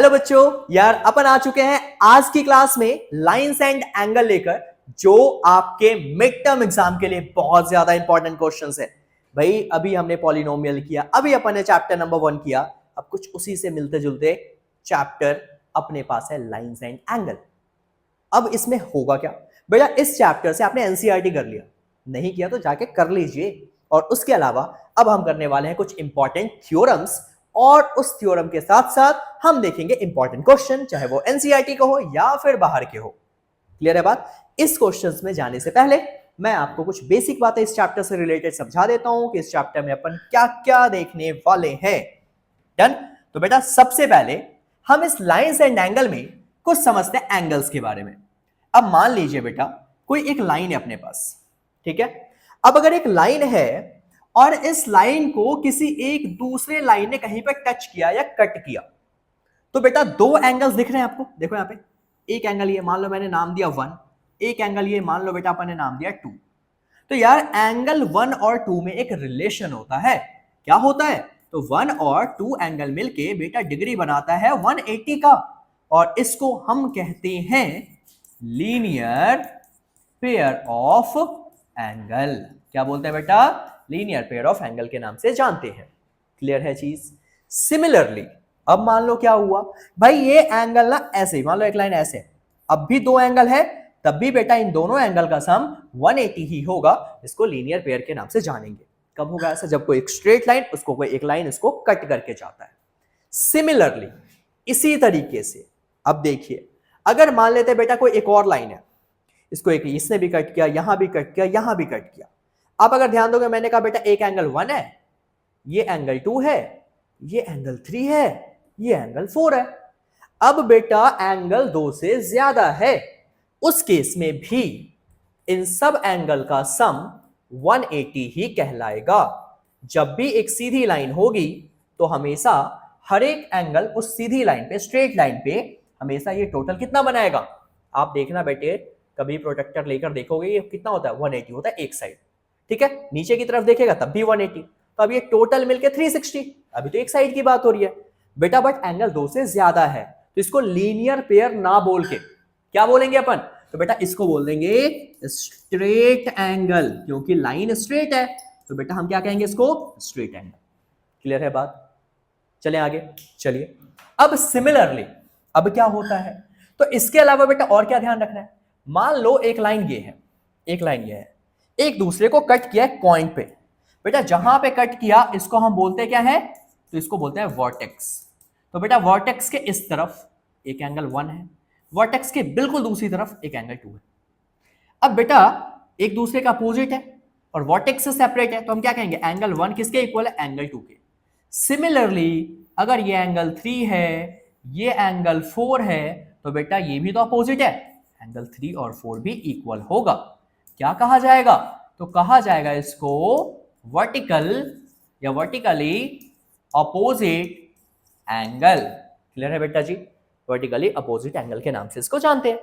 Hello बच्चों, यार अपन आ चुके हैं आज की क्लास में लाइंस एंड एंगल लेकर, जो आपके मिड टर्म एग्जाम के लिए बहुत ज्यादा इंपॉर्टेंट क्वेश्चंस है। भाई अभी हमने पॉलिनोमियल किया, अभी अपन ने चैप्टर नंबर 1 किया, अब कुछ उसी से मिलते जुलते चैप्टर अपने पास है लाइंस एंड एंगल। अब इसमें होगा क्या बेटा, इस चैप्टर से आपने एनसीईआरटी कर लिया, नहीं किया तो जाके कर लीजिए। और उसके अलावा अब हम करने वाले हैं कुछ इंपॉर्टेंट थ्योरम्स, और उस थ्योरम के साथ साथ हम देखेंगे इंपॉर्टेंट क्वेश्चन, चाहे वो एनसीईआरटी का हो या फिर बाहर के हो। क्लियर है बात? इस क्वेश्चंस में जाने से पहले मैं आपको कुछ बेसिक बातें इस चैप्टर से रिलेटेड समझा देता हूं कि इस चैप्टर में अपन क्या क्या देखने वाले हैं। डन? तो बेटा सबसे पहले हम इस लाइंस एंड एंगल में कुछ समझते हैं एंगल्स के बारे में। अब मान लीजिए बेटा कोई एक लाइन है अपने पास, ठीक है। अब अगर एक लाइन है और इस लाइन को किसी एक दूसरे लाइन ने कहीं पर टच किया या कट किया, तो बेटा दो एंगल्स दिख रहे हैं आपको। देखो यहां पे एक एंगल ये मान लो मैंने नाम दिया 1, एक एंगल ये मान लो बेटा अपन ने नाम दिया 2। तो यार एंगल 1 और 2 में एक रिलेशन होता है। क्या होता है? तो 1 और 2 एंगल मिलके बेटा डिग्री बनाता है 180 का, और इसको हम कहते हैं लीनियर पेयर ऑफ एंगल। क्या बोलते हैं बेटा? लीनियर पेयर ऑफ एंगल के नाम से जानते हैं। क्लियर है चीज? सिमिलरली अब मान लो क्या हुआ भाई, ये एंगल ना ऐसे ही मान लो एक लाइन ऐसे, अब भी दो एंगल है, तब भी बेटा इन दोनों एंगल का सम 180 ही होगा। इसको लीनियर पेयर के नाम से जानेंगे। कब होगा ऐसा? जब कोई एक स्ट्रेट लाइन उसको कोई एक लाइन इसको कट करके जाता है। सिमिलरली इसी तरीके से अब देखिए, अगर मान लेते बेटा कोई एक और लाइन है, इसको एक इसने भी कट किया, यहां भी कट किया, यहां भी कट किया। आप अगर ध्यान दोगे मैंने कहा बेटा एक एंगल 1 है, ये एंगल 2 है, ये एंगल 3 है, ये एंगल 4 है। अब बेटा एंगल 2 से ज्यादा है, उस केस में भी इन सब एंगल का सम 180 ही कहलाएगा। जब भी एक सीधी लाइन होगी तो हमेशा हर एक एंगल उस सीधी लाइन पे, स्ट्रेट लाइन पे हमेशा ये टोटल कितना बनाएगा? आप देखना बेटे, कभी प्रोटेक्टर लेकर देखोगे ये कितना होता है? 180 होता है एक साइड, ठीक है। नीचे की तरफ देखेगा तब भी 180, तो अब ये टोटल मिलके 360। अभी तो एक साइड की बात हो रही है बेटा, बट एंगल 2 से ज्यादा है, तो इसको लीनियर पेयर ना बोल के क्या बोलेंगे अपन? तो बेटा इसको बोल देंगे स्ट्रेट एंगल, क्योंकि लाइन स्ट्रेट है, तो बेटा हम क्या कहेंगे? इसको स्ट्रेट एंगल। क्लियर है बात? चले आगे चलिए। अब सिमिलरली अब क्या होता है, तो इसके अलावा बेटा और क्या ध्यान रखना है? मान लो एक लाइन ये है, एक लाइन ये है, एक दूसरे को कट किया है पॉइंट पे। बेटा जहां पे कट किया इसको हम बोलते क्या है? तो इसको बोलते हैं वर्टेक्स। तो बेटा वर्टेक्स के इस तरफ एक एंगल 1 है, वर्टेक्स के बिल्कुल दूसरी तरफ एक एंगल 2 है। अब बेटा एक दूसरे का अपोजिट है और वर्टेक्स से सेपरेट है, तो हम क्या कहेंगे? एंगल 1 किसके इक्वल है? एंगल 2 के। सिमिलरली अगर ये एंगल 3 है, ये एंगल 4 है, तो बेटा ये भी तो अपोजिट है, एंगल 3 और 4 भी इक्वल होगा। क्या कहा जाएगा? तो कहा जाएगा इसको वर्टिकल या वर्टिकली अपोजिट एंगल। क्लियर है बेटा जी? वर्टिकली अपोजिट एंगल के नाम से इसको जानते हैं।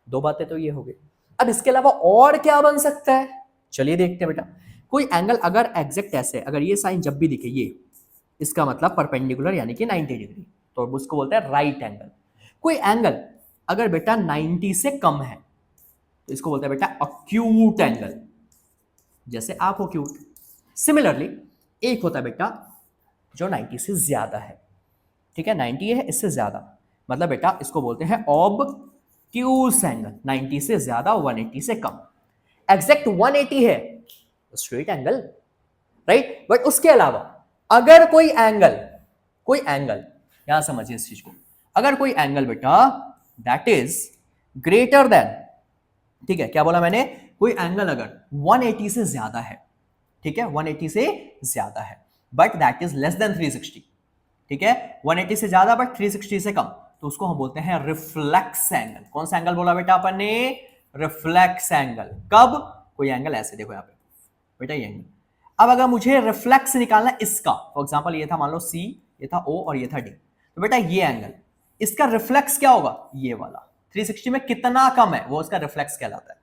दो बातें तो ये हो गई। अब इसके अलावा और क्या बन सकता है? चलिए देखते हैं बेटा। कोई एंगल अगर एग्जैक्ट ऐसे, अगर ये साइन जब भी दिखे ये, इसका मतलब परपेंडिकुलर यानी कि 90 डिग्री, तो उसको बोलते हैं राइट एंगल। कोई एंगल अगर बेटा 90 से कम है तो इसको बोलते हैं बेटा अक्यूट एंगल, जैसे आप हो क्यूट। सिमिलरली एक होता है बेटा जो 90 से ज्यादा है, ठीक है, 90 है इससे ज्यादा, मतलब बेटा इसको बोलते हैं ऑब्ट्यूस एंगल। 90 से ज्यादा, 180 से कम। एग्जैक्ट 180 है स्ट्रेट एंगल, राइट। बट उसके अलावा अगर कोई एंगल यहां समझिए इस चीज को, अगर कोई एंगल बेटा दैट इज ग्रेटर देन, ठीक है, क्या बोला मैंने? कोई एंगल अगर 180 से ज्यादा है, ठीक है, 180 से ज्यादा है, but that is less than 360, ठीक है, 180 से ज्यादा बट 360 से कम, तो उसको हम बोलते हैं रिफ्लेक्स एंगल। कौन सा एंगल बोला बेटा अपन ने? Reflex angle. कब? कोई एंगल ऐसे देखो यहां पे बेटा, ये एंगल। अब अगर मुझे रिफ्लेक्स निकालना इसका, फॉर एग्जांपल ये था मान लो C, ये था O और ये था D, तो बेटा ये एंगल, इसका रिफ्लेक्स क्या होगा? ये वाला 360 में कितना कम है वो उसका रिफ्लेक्स कहलाता है।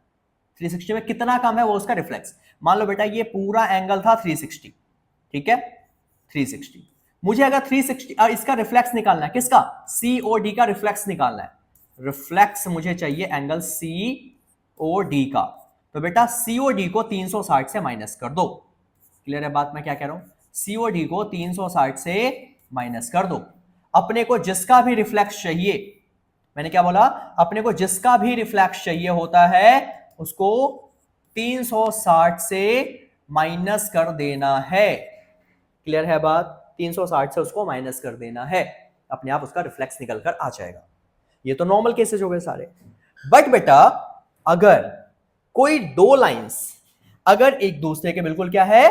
360 में कितना कम है वो उसका रिफ्लेक्स। मान लो बेटा ये पूरा एंगल था 360, ठीक है, 360, मुझे अगर 360 इसका रिफ्लेक्स निकालना है, किसका, COD का रिफ्लेक्स निकालना है, रिफ्लेक्स मुझे चाहिए एंगल COD का। तो बेटा COD को 360 से माइनस कर दो। क्लियर है बात मैं क्या कह रहा हूं, COD को 360 से माइनस कर दो। अपने को जिसका भी रिफ्लेक्स चाहिए, मैंने क्या बोला, अपने को जिसका भी रिफ्लेक्स चाहिए होता है उसको 360 से माइनस कर देना है। क्लियर है बात, 360 से उसको माइनस कर देना है, अपने आप उसका रिफ्लेक्स निकल कर आ जाएगा। ये तो नॉर्मल केसेस हो गए सारे। बट बेटा अगर कोई दो लाइंस अगर एक दूसरे के बिल्कुल क्या है,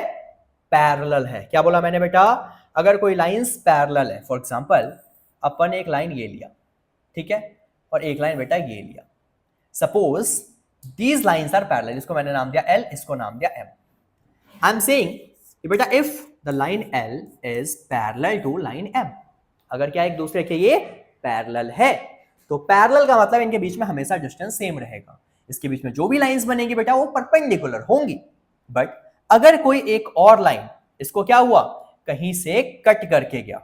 पैरेलल है, क्या बोला मैंने बेटा, अगर कोई लाइंस पैरेलल है, फॉर एग्जांपल अपन एक लाइन ये लिया, ठीक है, और एक लाइन बेटा ये लिया, suppose these lines are parallel, इसको मैंने नाम दिया L, इसको नाम दिया M। आई एम सेइंग बेटा if the line L is parallel to line M, अगर क्या एक दूसरे के ये पैरेलल है, तो पैरेलल का मतलब इनके बीच में हमेशा डिस्टेंस सेम रहेगा, इसके बीच में जो भी लाइंस बनेंगी बेटा वो परपेंडिकुलर होंगी। बट अगर कोई एक और लाइन इसको क्या हुआ, कहीं से कट करके गया,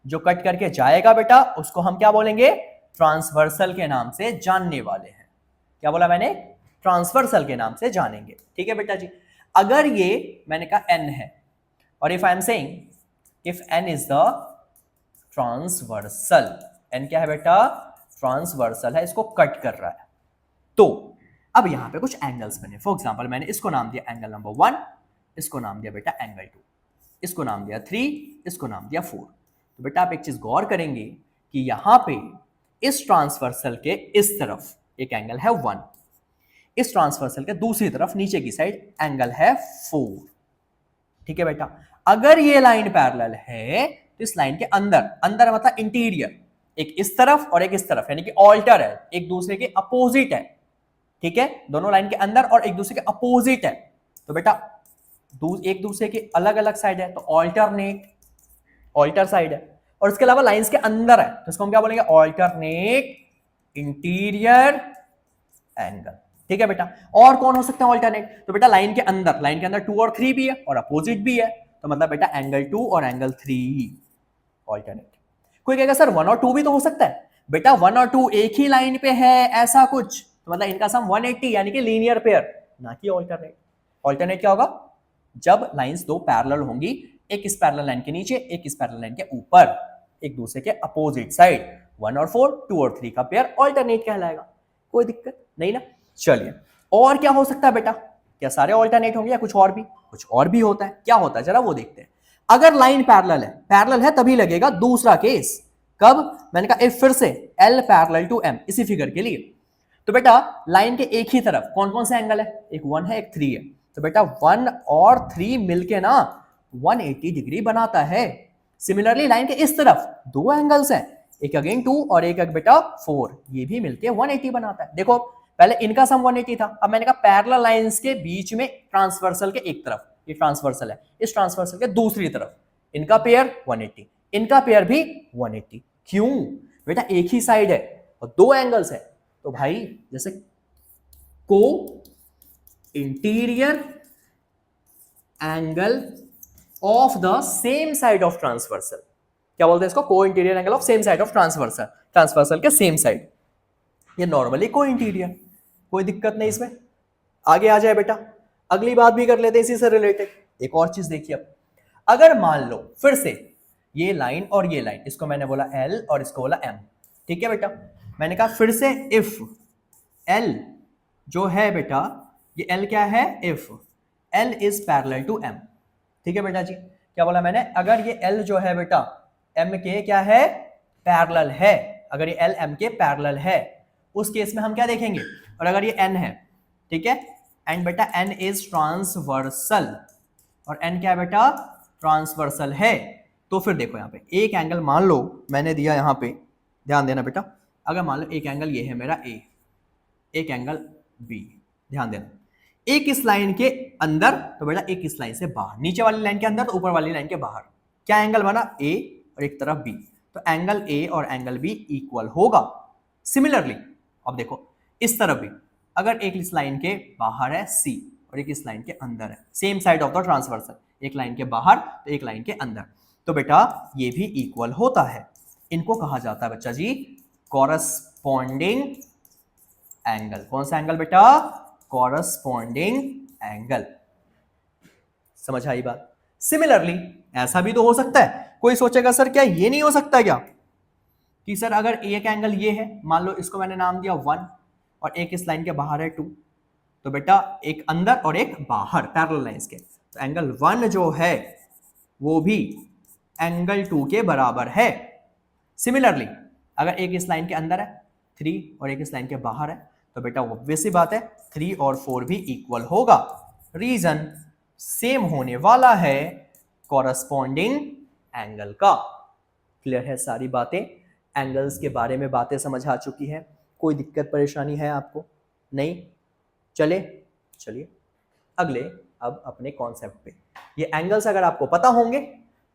जो कट करके जाएगा बेटा उसको हम क्या बोलेंगे, ट्रांसवर्सल के नाम से जानने वाले हैं। क्या बोला मैंने, ट्रांसवर्सल के नाम से जानेंगे। ठीक है बेटा जी, अगर ये मैंने कहा n है, और if I am saying if n is the transversal, n क्या है बेटा, ट्रांसवर्सल है, इसको कट कर रहा है, तो अब यहां पे कुछ एंगल्स बने। फॉर एग्जांपल मैंने इसको नाम दिया एंगल नंबर 1, इसको नाम दिया बेटा एंगल 2, इसको नाम दिया 3, इसको नाम दिया 4। तो बेटा आप एक चीज गौर करेंगे कि यहां पे इस ट्रांसवर्सल के इस तरफ एक एंगल है 1, इस ट्रांसवर्सल के दूसरी तरफ नीचे की साइड एंगल है 4। ठीक है बेटा, अगर ये लाइन पैरेलल है तो इस लाइन के अंदर, अंदर मतलब इंटीरियर, एक इस तरफ और एक इस तरफ, यानी कि ऑल्टर है, एक दूसरे के अपोजिट है। ठीक है, दोनों लाइन के अंदर और एक दूसरे के अपोजिट है, तो बेटा एक दूसरे के अलग अलग साइड है, तो ऑल्टरनेट, ऑल्टर साइड है, और इसके अलावा लाइंस के अंदर है, तो इसको हम क्या बोलेंगे, ऑल्टरनेट इंटीरियर एंगल। ठीक है बेटा, और कौन हो सकता है ऑल्टरनेट, तो बेटा लाइन के अंदर 2 और 3 भी है और अपोजिट भी है, तो मतलब बेटा एंगल 2 और एंगल 3 ऑल्टरनेट। कोई कहेगा सर 1 और 2 भी तो हो सकता है, बेटा 1 और 2 एक ही लाइन पे है ऐसा कुछ, तो मतलब इनका सम 180 यानी कि लीनियर पेयर, ना कि ऑल्टरनेट। ऑल्टरनेट क्या होगा, जब लाइंस दो पैरेलल होंगी, एक इस पैरेलल लाइन के नीचे, एक इस पैरेलल लाइन के ऊपर, एक दूसरे के अपोजिट साइड, 1 और 4, 2 और 3 का पेयर ऑल्टरनेट कहलाएगा। कोई दिक्कत नहीं ना। चलिए और क्या हो सकता है बेटा, क्या सारे ऑल्टरनेट होंगे या कुछ और भी, कुछ और भी होता है। क्या होता है जरा वो देखते हैं। अगर लाइन पैरेलल है तभी लगेगा दूसरा केस, कब, मैंने कहा इफ फिर से L पैरेलल टू M, इसी फिगर के लिए, तो बेटा लाइन के एक ही तरफ कौन कौन से एंगल है, एक 1 है एक 3 है, तो बेटा 1 और 3 मिलके ना 180 डिग्री बनाता है। सिमिलरली लाइन के इस तरफ दो एंगल्स हैं, एक अगेन 2 और एक बेटा 4, ये भी मिलके 180 बनाता है। देखो पहले इनका सम 180 था, अब मैंने कहा पैरेलल लाइंस के बीच में ट्रांसवर्सल के एक तरफ, ये ट्रांसवर्सल है, इस ट्रांसवर्सल के दूसरी तरफ इनका पेयर 180, इनका पेयर भी 180। क्यों बेटा, एक ही साइड है और दो एंगल्स है, तो भाई जैसे को interior angle of the same side of transversal, क्या बोलते हैं इसको, को interior angle of same side of transversal, transversal के सेम साइड, ये नॉर्मली को इंटीरियर, कोई दिक्कत नहीं इसमें। आगे आ जाए बेटा, अगली बात भी कर लेते हैं इसी से रिलेटेड। एक और चीज देखिए, अब अगर मान लो फिर से ये लाइन और ये लाइन, इसको मैंने बोला L और इसको बोला M, ठीक है बेटा, मैंने कहा फिर से इफ L जो है बेटा, ये L क्या है, if L is parallel to M। ठीक है बेटा जी, क्या बोला मैंने, अगर ये L जो है बेटा M के क्या है, पैरेलल है, अगर ये L M के पैरेलल है, उस केस में हम क्या देखेंगे, और अगर ये N है, ठीक है, एंड बेटा N इज ट्रांसवर्सल, और N क्या है बेटा, ट्रांसवर्सल है, तो फिर देखो यहाँ पे एक एंगल मान लो मैंने दिया, यहाँ पे ध्यान देना बेटा, अगर मान लो एक एंगल ये है मेरा A, एक एंगल B, ध्यान देना, एक इस लाइन के अंदर तो बेटा एक इस लाइन से बाहर, नीचे वाली लाइन के अंदर तो ऊपर वाली लाइन के बाहर, क्या एंगल बना A और एक तरफ B, तो एंगल A और एंगल B इक्वल होगा। सिमिलरली अब देखो इस तरफ भी, अगर एक इस लाइन के बाहर है C और एक इस लाइन के अंदर है, same side of the transversal, एक लाइन के बाहर तो एक लाइन के अंदर, तो बेटा ये भी इक्वल होता है। इनको कहा जाता है बच्चा जी कॉरस्पॉन्डिंग एंगल। कौन सा एंगल बेटा? Corresponding angle. समझ आई बात? सिमिलरली ऐसा भी तो हो सकता है, कोई सोचेगा सर क्या ये नहीं हो सकता क्या कि सर अगर एक एंगल ये है, मान लो इसको मैंने नाम दिया 1 और एक इस लाइन के बाहर है 2, तो बेटा एक अंदर और एक बाहर पैरेलल लाइंस के, तो एंगल 1 जो है वो भी एंगल 2 के बराबर है। सिमिलरली अगर एक इस लाइन के अंदर है 3 और एक इस लाइन के बाहर है, तो बेटा ऑब्वियस सी बात है 3 और 4 भी इक्वल होगा। रीजन सेम होने वाला है कॉरस्पॉन्डिंग एंगल का। क्लियर है सारी बातें? एंगल्स के बारे में बातें समझ आ चुकी है? कोई दिक्कत परेशानी है आपको? नहीं? चलिए अगले अब अपने कॉन्सेप्ट पे। ये एंगल्स अगर आपको पता होंगे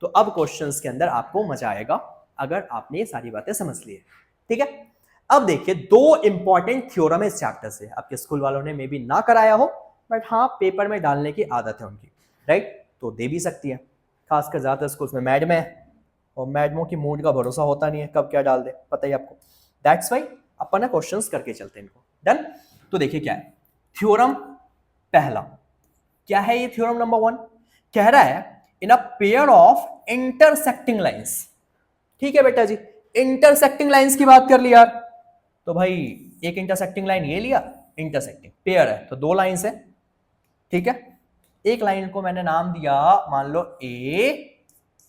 तो अब क्वेश्चंस के अंदर आपको मजा आएगा अगर आपने ये सारी बातें समझ ली है। ठीक है, अब देखिए दो इंपॉर्टेंट थ्योरम इस चैप्टर से आपके स्कूल वालों ने मे बी ना कराया हो, बट हाँ पेपर में डालने की आदत है उनकी, राइट? तो दे भी सकती है, खासकर ज्यादातर स्कूल्स में मैडम है और मैडमों की मूड का भरोसा होता नहीं है, कब क्या डाल दे पता ही आपको। दैट्स वाई अपन क्वेश्चंस करके चलते हैं इनको। डन? तो देखिए क्या है थ्योरम पहला, क्या है ये थ्योरम नंबर 1? कह रहा है in a pair of intersecting lines. ठीक है बेटा जी, इंटरसेक्टिंग लाइंस की बात कर ली यार, तो भाई एक इंटरसेक्टिंग लाइन ये लिया, इंटरसेक्टिंग पेयर है तो दो लाइंस है। ठीक है, एक लाइन को मैंने नाम दिया मान लो ए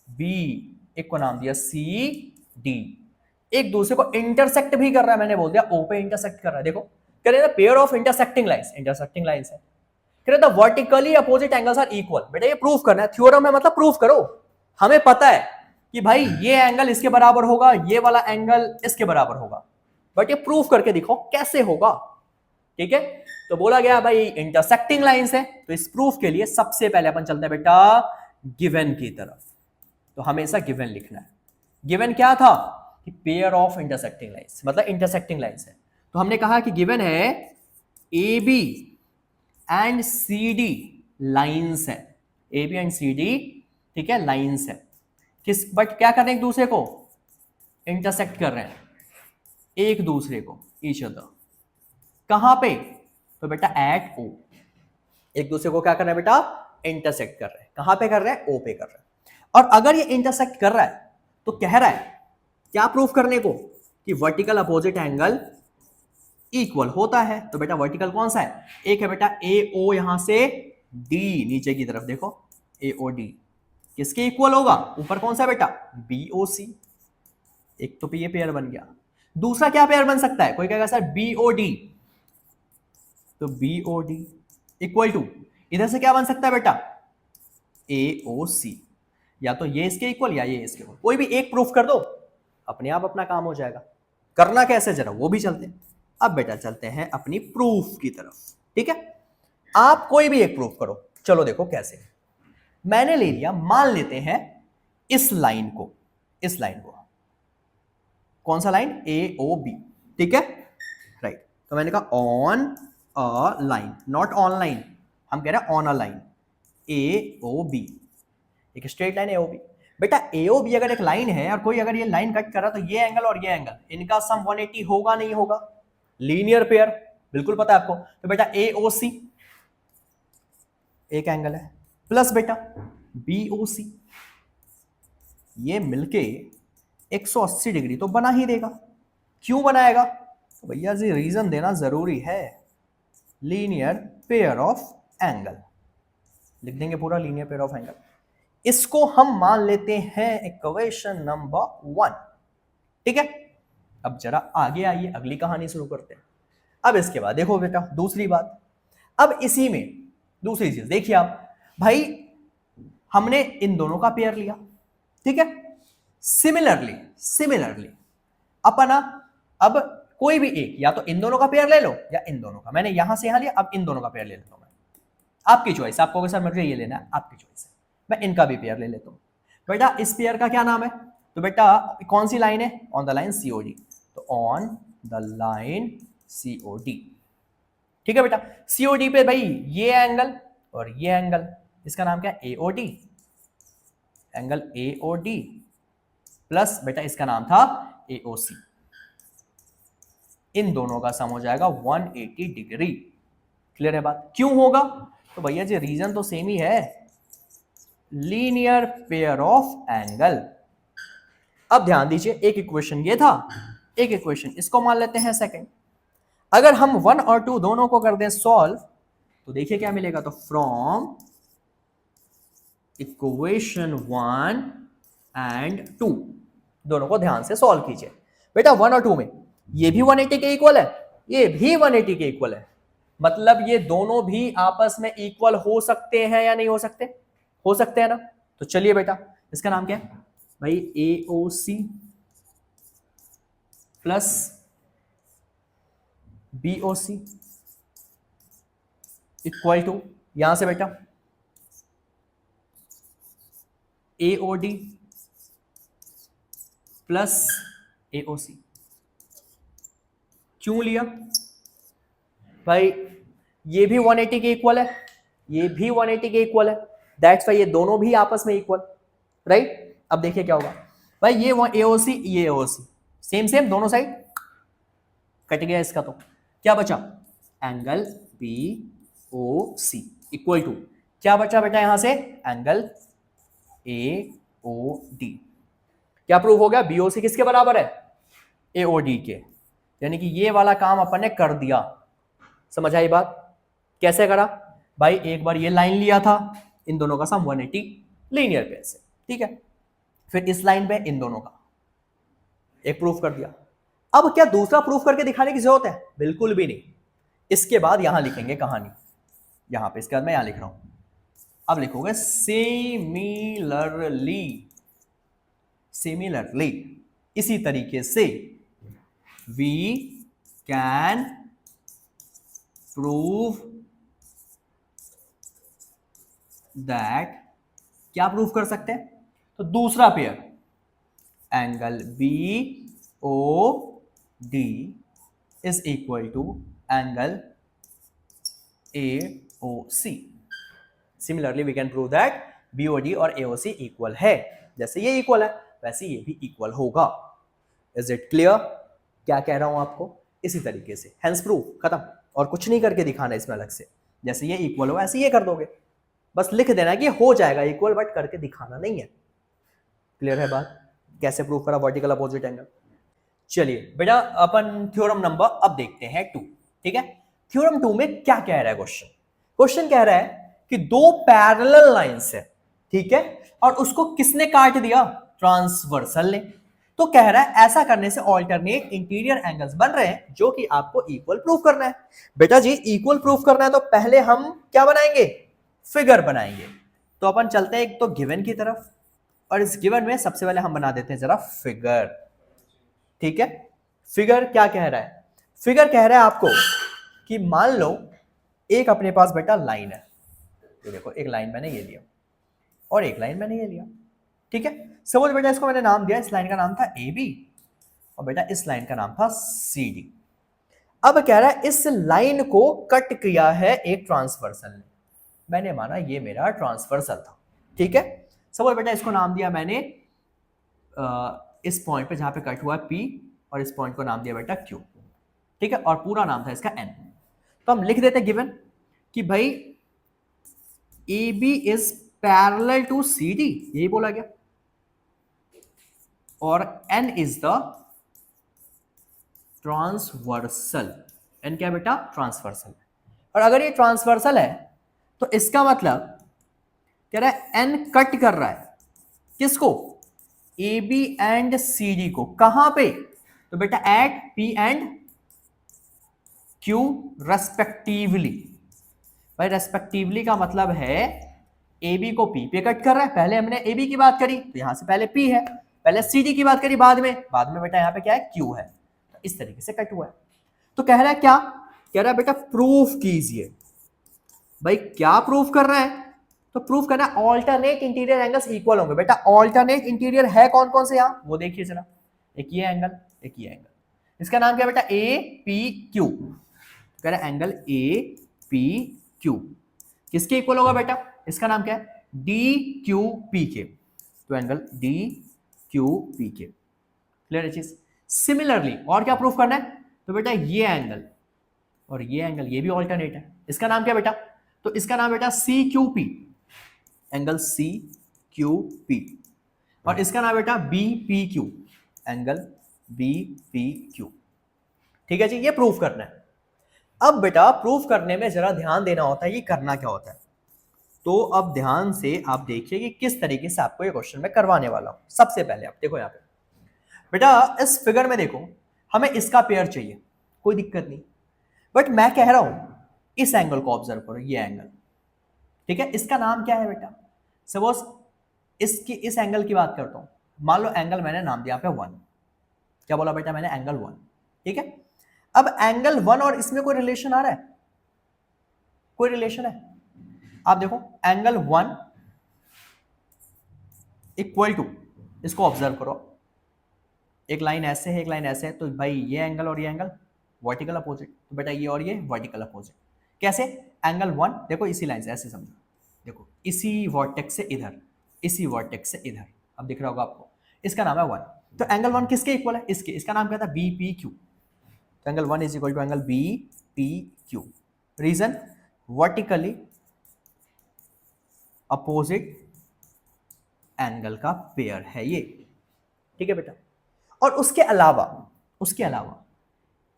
बी, एक को नाम दिया सी डी, एक दूसरे को इंटरसेक्ट भी कर रहा है, मैंने बोल दिया ओ पे इंटरसेक्ट कर रहा है। देखो कह रहे हैं pair of intersecting lines, intersecting lines है, कह रहे the vertically opposite angles are equal. बेटा ये प्रूफ करना है, थ्योरम है मतलब प्रूफ करो। हमें पता है कि भाई ये एंगल इसके बराबर होगा, ये वाला एंगल इसके बराबर होगा, बट ये प्रूफ करके दिखाओ कैसे होगा। ठीक है, तो बोला गया भाई इंटरसेक्टिंग लाइंस है, तो इस प्रूफ के लिए सबसे पहले अपन चलते हैं बेटा गिवन की तरफ। तो हमेशा गिवन लिखना है। गिवन क्या था कि पेयर ऑफ इंटरसेक्टिंग लाइंस, मतलब इंटरसेक्टिंग लाइंस है, तो हमने कहा कि गिवन है A B and C D lines है, A B and C D, ठीक है, लाइंस है। किस बट क्या कर रहे हैं, एक दूसरे को इंटरसेक्ट कर रहे हैं, एक दूसरे को, ईच अदर। कहां पे? तो बेटा एट ओ, एक दूसरे को क्या कर रहे हैं बेटा? इंटरसेक्ट कर रहे हैं। कहां पे कर रहे हैं? ओ पे कर रहे हैं। और अगर ये इंटरसेक्ट कर रहा है तो कह रहा है क्या प्रूफ करने को कि वर्टिकल अपोजिट एंगल इक्वल होता है। तो बेटा वर्टिकल कौन सा है? एक है बेटा ए ओ, यहां से डी नीचे की तरफ देखो, ए ओ डी किसके इक्वल होगा? ऊपर कौन सा बेटा? बी ओ सी। एक तो ये पेयर बन गया, दूसरा क्या पेयर बन सकता है? कोई कहेगा सर बी ओ डी, तो B O D equal to इधर से क्या बन सकता है बेटा? ए ओ सी। या तो ये इसके इक्वल या ये इसके इक्वल, कोई भी एक प्रूफ कर दो, अपने आप अपना काम हो जाएगा। करना कैसे जरा वो भी चलते हैं। अब बेटा चलते हैं अपनी प्रूफ की तरफ। ठीक है, आप कोई भी एक प्रूफ करो। चलो देखो कैसे। मैंने ले लिया, मान लेते हैं इस लाइन को, इस लाइन को, कौन सा लाइन? A O B. ठीक है, राइट। तो मैंने कहा on a line, not online, हम कह रहे हैं on a line A O B, एक straight line A O B. बेटा ए ओ बी अगर एक लाइन है और कोई अगर ये लाइन कट कर रहा, तो ये एंगल और ये एंगल, इनका सम 180 होगा नहीं होगा? लीनियर पेयर, बिल्कुल पता है आपको। तो बेटा ए ओ सी एक एंगल है, प्लस बेटा बी ओ सी, ये मिलके 180 डिग्री तो बना ही देगा। क्यों बनाएगा? तो भैया जी रीजन देना जरूरी है, लीनियर पेयर ऑफ एंगल लिख देंगे पूरा, लीनियर पेयर ऑफ एंगल। इसको हम मान लेते हैं इक्वेशन नंबर 1। ठीक है, अब जरा आगे आइए, अगली कहानी शुरू करते हैं। अब इसके बाद देखो बेटा दूसरी बात, अब इसी में दूसरी चीज देखिए आप, भाई हमने इन दोनों का पेयर लिया, ठीक है। सिमिलरली अपना अब कोई भी एक, या तो इन दोनों का पेयर ले लो या इन दोनों का, मैंने यहां से यहां लिया, अब इन दोनों का पेयर ले लेता हूं मैं, आपकी चॉइस। आपको अगर सर मुझे ये लेना है, आपकी चॉइस है, मैं इनका भी पेयर ले लेता हूं। बेटा इस पेयर का क्या नाम है? तो बेटा कौन सी लाइन है? ऑन द लाइन सीओडी, तो ऑन द लाइन सीओडी। ठीक है बेटा, सीओडी पे भाई ये एंगल और ये एंगल, इसका नाम क्या है? AOD, angle A O D plus बेटा इसका नाम था ए ओ सी, इन दोनों का सम हो जाएगा 180 डिग्री। क्लियर है बात? क्यों होगा? तो भैया जी रीजन तो सेम ही है, लीनियर पेयर ऑफ एंगल। अब ध्यान दीजिए, एक इक्वेशन ये था, एक इक्वेशन इसको मान लेते हैं सेकंड। अगर हम 1 और 2 दोनों को कर दें सॉल्व तो देखिए क्या मिलेगा। तो फ्रॉम इक्वेशन 1 एंड 2 दोनों को ध्यान से सॉल्व कीजिए। बेटा 1 और 2 में ये भी 180 के इक्वल है, ये भी 180 के इक्वल है, मतलब ये दोनों भी आपस में इक्वल हो सकते हैं या नहीं हो सकते? हो सकते हैं ना। तो चलिए बेटा इसका नाम क्या है भाई, A O C plus B O C equal to, यहां से बेटा A O D plus A O सी। क्यों लिया भाई? ये भी 180 के इक्वल है, ये भी 180 के इक्वल है, दैट्स वाई ये दोनों भी आपस में इक्वल, राइट। अब देखिए क्या होगा भाई, ये एओसी ये एओसी सेम सेम दोनों साइड कट गया इसका, तो क्या बचा? Angle B O C equal to क्या बचा बेटा यहां से? Angle A O D. क्या प्रूव हो गया? बीओसी किसके बराबर है? ए ओ डी के। यानी कि ये वाला काम अपन ने कर दिया। समझ आई बात? कैसे करा भाई? एक बार ये लाइन लिया था, इन दोनों का सम 180 लीनियर पेयर से, ठीक है। फिर इस लाइन पे इन दोनों का एक प्रूफ कर दिया। अब क्या दूसरा प्रूफ करके दिखाने की जरूरत है? बिल्कुल भी नहीं। इसके बाद यहां लिखेंगे कहानी, यहां पे इसके बाद मैं यहां लिख रहा हूं, अब लिखोगे सिमिलरली, सिमिलरली इसी तरीके से वी कैन प्रूव दैट, क्या प्रूव कर सकते हैं? तो दूसरा pair angle B O D is equal to angle A O C. Similarly we can prove that BOD और एओसी इक्वल है। जैसे ये इक्वल है वैसे ये भी इक्वल होगा। Is it clear? क्या कह रहा हूं आपको? इसी तरीके से हेंस प्रूफ खत्म, और कुछ नहीं करके दिखाना इसमें अलग से। जैसे ये इक्वल हो ऐसे ये कर दोगे, बस लिख देना कि हो जाएगा इक्वल, बट करके दिखाना नहीं है। क्लियर है बात? कैसे प्रूव करा वर्टिकल अपोजिट एंगल? चलिए बेटा अपन थ्योरम नंबर अब देखते हैं 2, ठीक है। थ्योरम 2 में क्या कह रहा है क्वेश्चन? क्वेश्चन कह रहा है कि दो पैरेलल लाइंस है, ठीक है, और उसको किसने काट दिया? ट्रांसवर्सल ने। तो कह रहा है ऐसा करने से ऑल्टरनेट इंटीरियर एंगल्स बन रहे हैं जो कि आपको इक्वल प्रूफ करना है। बेटा जी इक्वल प्रूफ करना है तो पहले हम क्या बनाएंगे? फिगर बनाएंगे। तो अपन चलते हैं एक तो गिवन की तरफ, और इस गिवन में सबसे पहले हम बना देते हैं जरा फिगर, ठीक है। फिगर क्या कह रहा है? फिगर कह रहा है आपको कि मान लो एक अपने पास बेटा लाइन है, ये देखो एक लाइन मैंने ये लिया और एक लाइन मैंने ये लिया, ठीक है। सपोज बेटा इसको मैंने नाम दिया, इस लाइन का नाम था ए बी और बेटा इस लाइन का नाम था सी डी। अब कह रहा है इस लाइन को कट किया है एक ट्रांसवर्सल ने, मैंने माना ये मेरा ट्रांसवर्सल था, ठीक है। सपोज बेटा इसको नाम दिया मैंने इस पॉइंट पे जहां पे कट हुआ P, और इस पॉइंट को नाम दिया बेटा Q, ठीक है, और पूरा नाम था इसका N। तो हम लिख देते हैं गिवन कि भाई AB is parallel to CD, यही बोला गया, और N is the transversal. N क्या बेटा? ट्रांसवर्सल। और अगर ये ट्रांसवर्सल है तो इसका मतलब कह रहा है N कट कर रहा है किसको? AB एंड CD को। कहां पे? तो बेटा at P and Q respectively. भाई रेस्पेक्टिवली का मतलब है AB को P पे कट कर रहा है, पहले हमने AB की बात करी तो यहां से पहले P है, पहले CD की बात करी बाद में बेटा यहां पे क्या है? Q है। तो इस तरीके से कट हुआ है। तो कह रहा है क्या? कह रहा है बेटा प्रूफ कीजिए। भाई क्या प्रूफ कर रहा है? तो प्रूफ करना ऑल्टरनेट इंटीरियर एंगल्स इक्वल होंगे। बेटा ऑल्टरनेट इंटीरियर है कौन कौन से यहां? वो देखिए जरा, एक ये एंगल एक ये एंगल, इसका नाम क्या बेटा? A P Q. कह रहा है एंगल ए पी क्यू किसके इक्वल होगा बेटा? इसका नाम क्या है? डी क्यू पी के। To angle D Q P के। क्लियर है चीज? सिमिलरली और क्या प्रूफ करना है? तो बेटा ये एंगल और ये एंगल ये भी ऑल्टरनेट है, इसका नाम क्या बेटा? तो इसका नाम बेटा C Q P, angle C Q P, और इसका नाम बेटा B P Q, angle B P Q. ठीक है जी, ये प्रूफ करना है। अब बेटा प्रूफ करने में जरा ध्यान देना होता है, ये करना क्या होता है। तो अब ध्यान से आप देखिए कि किस तरीके से आपको ये क्वेश्चन मैं करवाने वाला हूं। सबसे पहले आप देखो यहाँ पे बेटा, इस फिगर में देखो, हमें इसका पेयर चाहिए, कोई दिक्कत नहीं, बट मैं कह रहा हूं इस एंगल को ऑब्जर्व करो, ये एंगल। ठीक है, इसका नाम क्या है बेटा? सपोज इसकी इस एंगल की बात करता हूं, मान लो एंगल मैंने नाम दिया पे 1। क्या बोला बेटा मैंने? एंगल 1। ठीक है, अब एंगल 1 और इसमें कोई रिलेशन आ रहा है? कोई रिलेशन है? आप देखो एंगल 1 इक्वल टू, इसको ऑब्जर्व करो, एक लाइन ऐसे है एक लाइन ऐसे है, तो भाई ये एंगल और ये एंगल वर्टिकल अपोजिट, तो बेटा ये और ये वर्टिकल अपोजिट। कैसे? एंगल 1 देखो इसी लाइन से, ऐसे समझो, देखो इसी वर्टेक्स से इधर, इसी वर्टेक्स से इधर, अब दिख रहा होगा आपको, इसका नाम है 1। तो एंगल 1 किसके इक्वल है? इसके, इसका नाम क्या था? B P Q. तो angle 1 is equal to angle B P Q. Reason? Vertically opposite angle का पेयर है ये। ठीक है बेटा, और उसके अलावा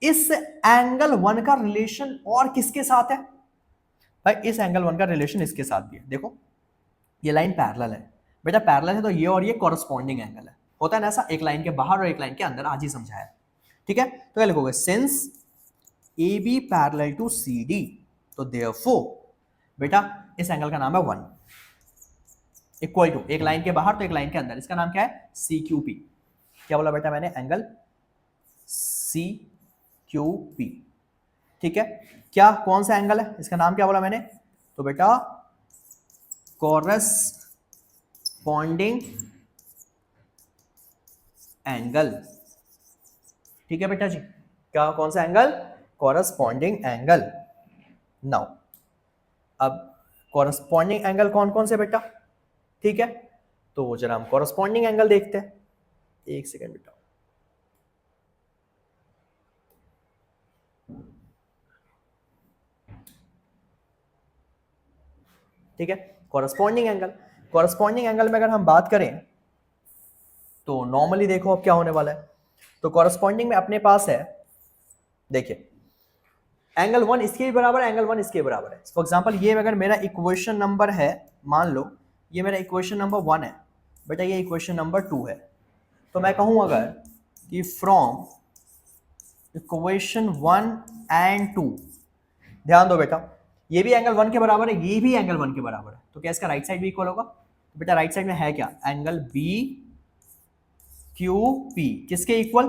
इस एंगल 1 का रिलेशन और किसके साथ है? भाई इस एंगल 1 का रिलेशन इसके साथ भी है। देखो ये लाइन पैरेलल है बेटा, पैरेलल है तो ये और ये कॉरस्पॉन्डिंग एंगल है। होता है ना ऐसा, एक लाइन के बाहर और एक लाइन के अंदर, आज ही समझाया। ठीक है, तो क्या लिखोगे? Since A B parallel to C D, तो देयरफॉर बेटा इस एंगल का नाम है 1 इक्वल टू, एक लाइन के बाहर तो एक लाइन के अंदर, इसका नाम क्या है? C Q P. क्या बोला बेटा मैंने? Angle C Q P. ठीक है, क्या कौन सा एंगल है? इसका नाम क्या बोला मैंने? तो बेटा कॉरस्पॉन्डिंग एंगल। ठीक है बेटा जी, क्या कौन सा एंगल? Corresponding angle. नाउ अब कॉरस्पॉन्डिंग एंगल कौन कौन से बेटा? ठीक है, तो जरा हम कॉरस्पॉन्डिंग एंगल देखते हैं। एक सेकेंड बेटा, ठीक है, कॉरस्पॉन्डिंग एंगल में अगर हम बात करें तो नॉर्मली देखो अब क्या होने वाला है। तो कॉरस्पॉन्डिंग में अपने पास है, देखिए एंगल 1 इसके भी बराबर है, एंगल 1 इसके बराबर है। फॉर एग्जांपल ये अगर मेरा इक्वेशन नंबर है, मान लो ये मेरा इक्वेशन नंबर 1 है बेटा, ये इक्वेशन नंबर 2 है, तो मैं कहूं अगर कि फ्रॉम इक्वेशन 1 एंड 2, ध्यान दो बेटा ये भी एंगल 1 के बराबर है, ये भी एंगल 1 के बराबर है, तो क्या इसका राइट साइड भी इक्वल होगा? तो बेटा राइट साइड में है क्या? एंगल बी क्यू पी, किसके इक्वल?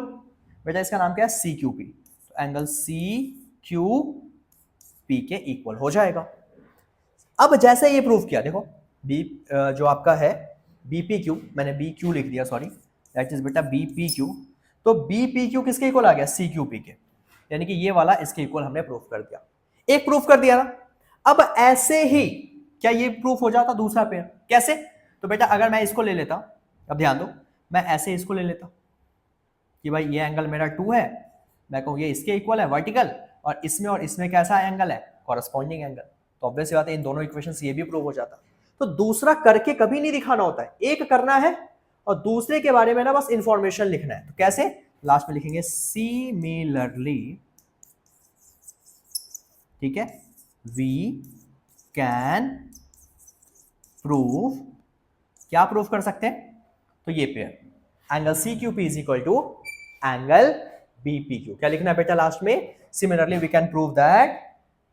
बेटा इसका नाम क्या है? C Q P. तो एंगल सी क्यू पी के इक्वल हो जाएगा। अब जैसे ये प्रूव किया, देखो बी जो आपका है बी पी क्यू, मैंने बी क्यू लिख दिया, सॉरी, दैट इज बेटा बी पी क्यू। तो बी पी क्यू किसके इक्वल आ गया? सी क्यू पी के, यानी कि ये वाला इसके इक्वल हमने प्रूफ कर दिया। एक प्रूफ कर दिया ना। अब ऐसे ही क्या ये प्रूफ हो जाता दूसरा पेयर? कैसे? तो बेटा अगर मैं इसको ले लेता, अब ध्यान दो, मैं ऐसे इसको ले लेता कि भाई ये एंगल मेरा 2 है, मैं कहूँ ये इसके इक्वल है वर्टिकल, और इसमें कैसा एंगल है? Corresponding angle. तो ऑब्वियस बात है इन दोनों इक्वेशंस ये भी प्रूव हो जाता। तो दूसरा करके कभी नहीं दिखाना होता है, एक करना है और दूसरे के बारे में ना बस इंफॉर्मेशन लिखना है। तो कैसे? लास्ट में लिखेंगे सिमिलरली, ठीक है, वी कैन प्रूव, क्या प्रूव कर सकते हैं? तो ये pair angle C Q P is equal to angle B P Q. क्या लिखना है बेटा लास्ट में? Similarly we can prove that,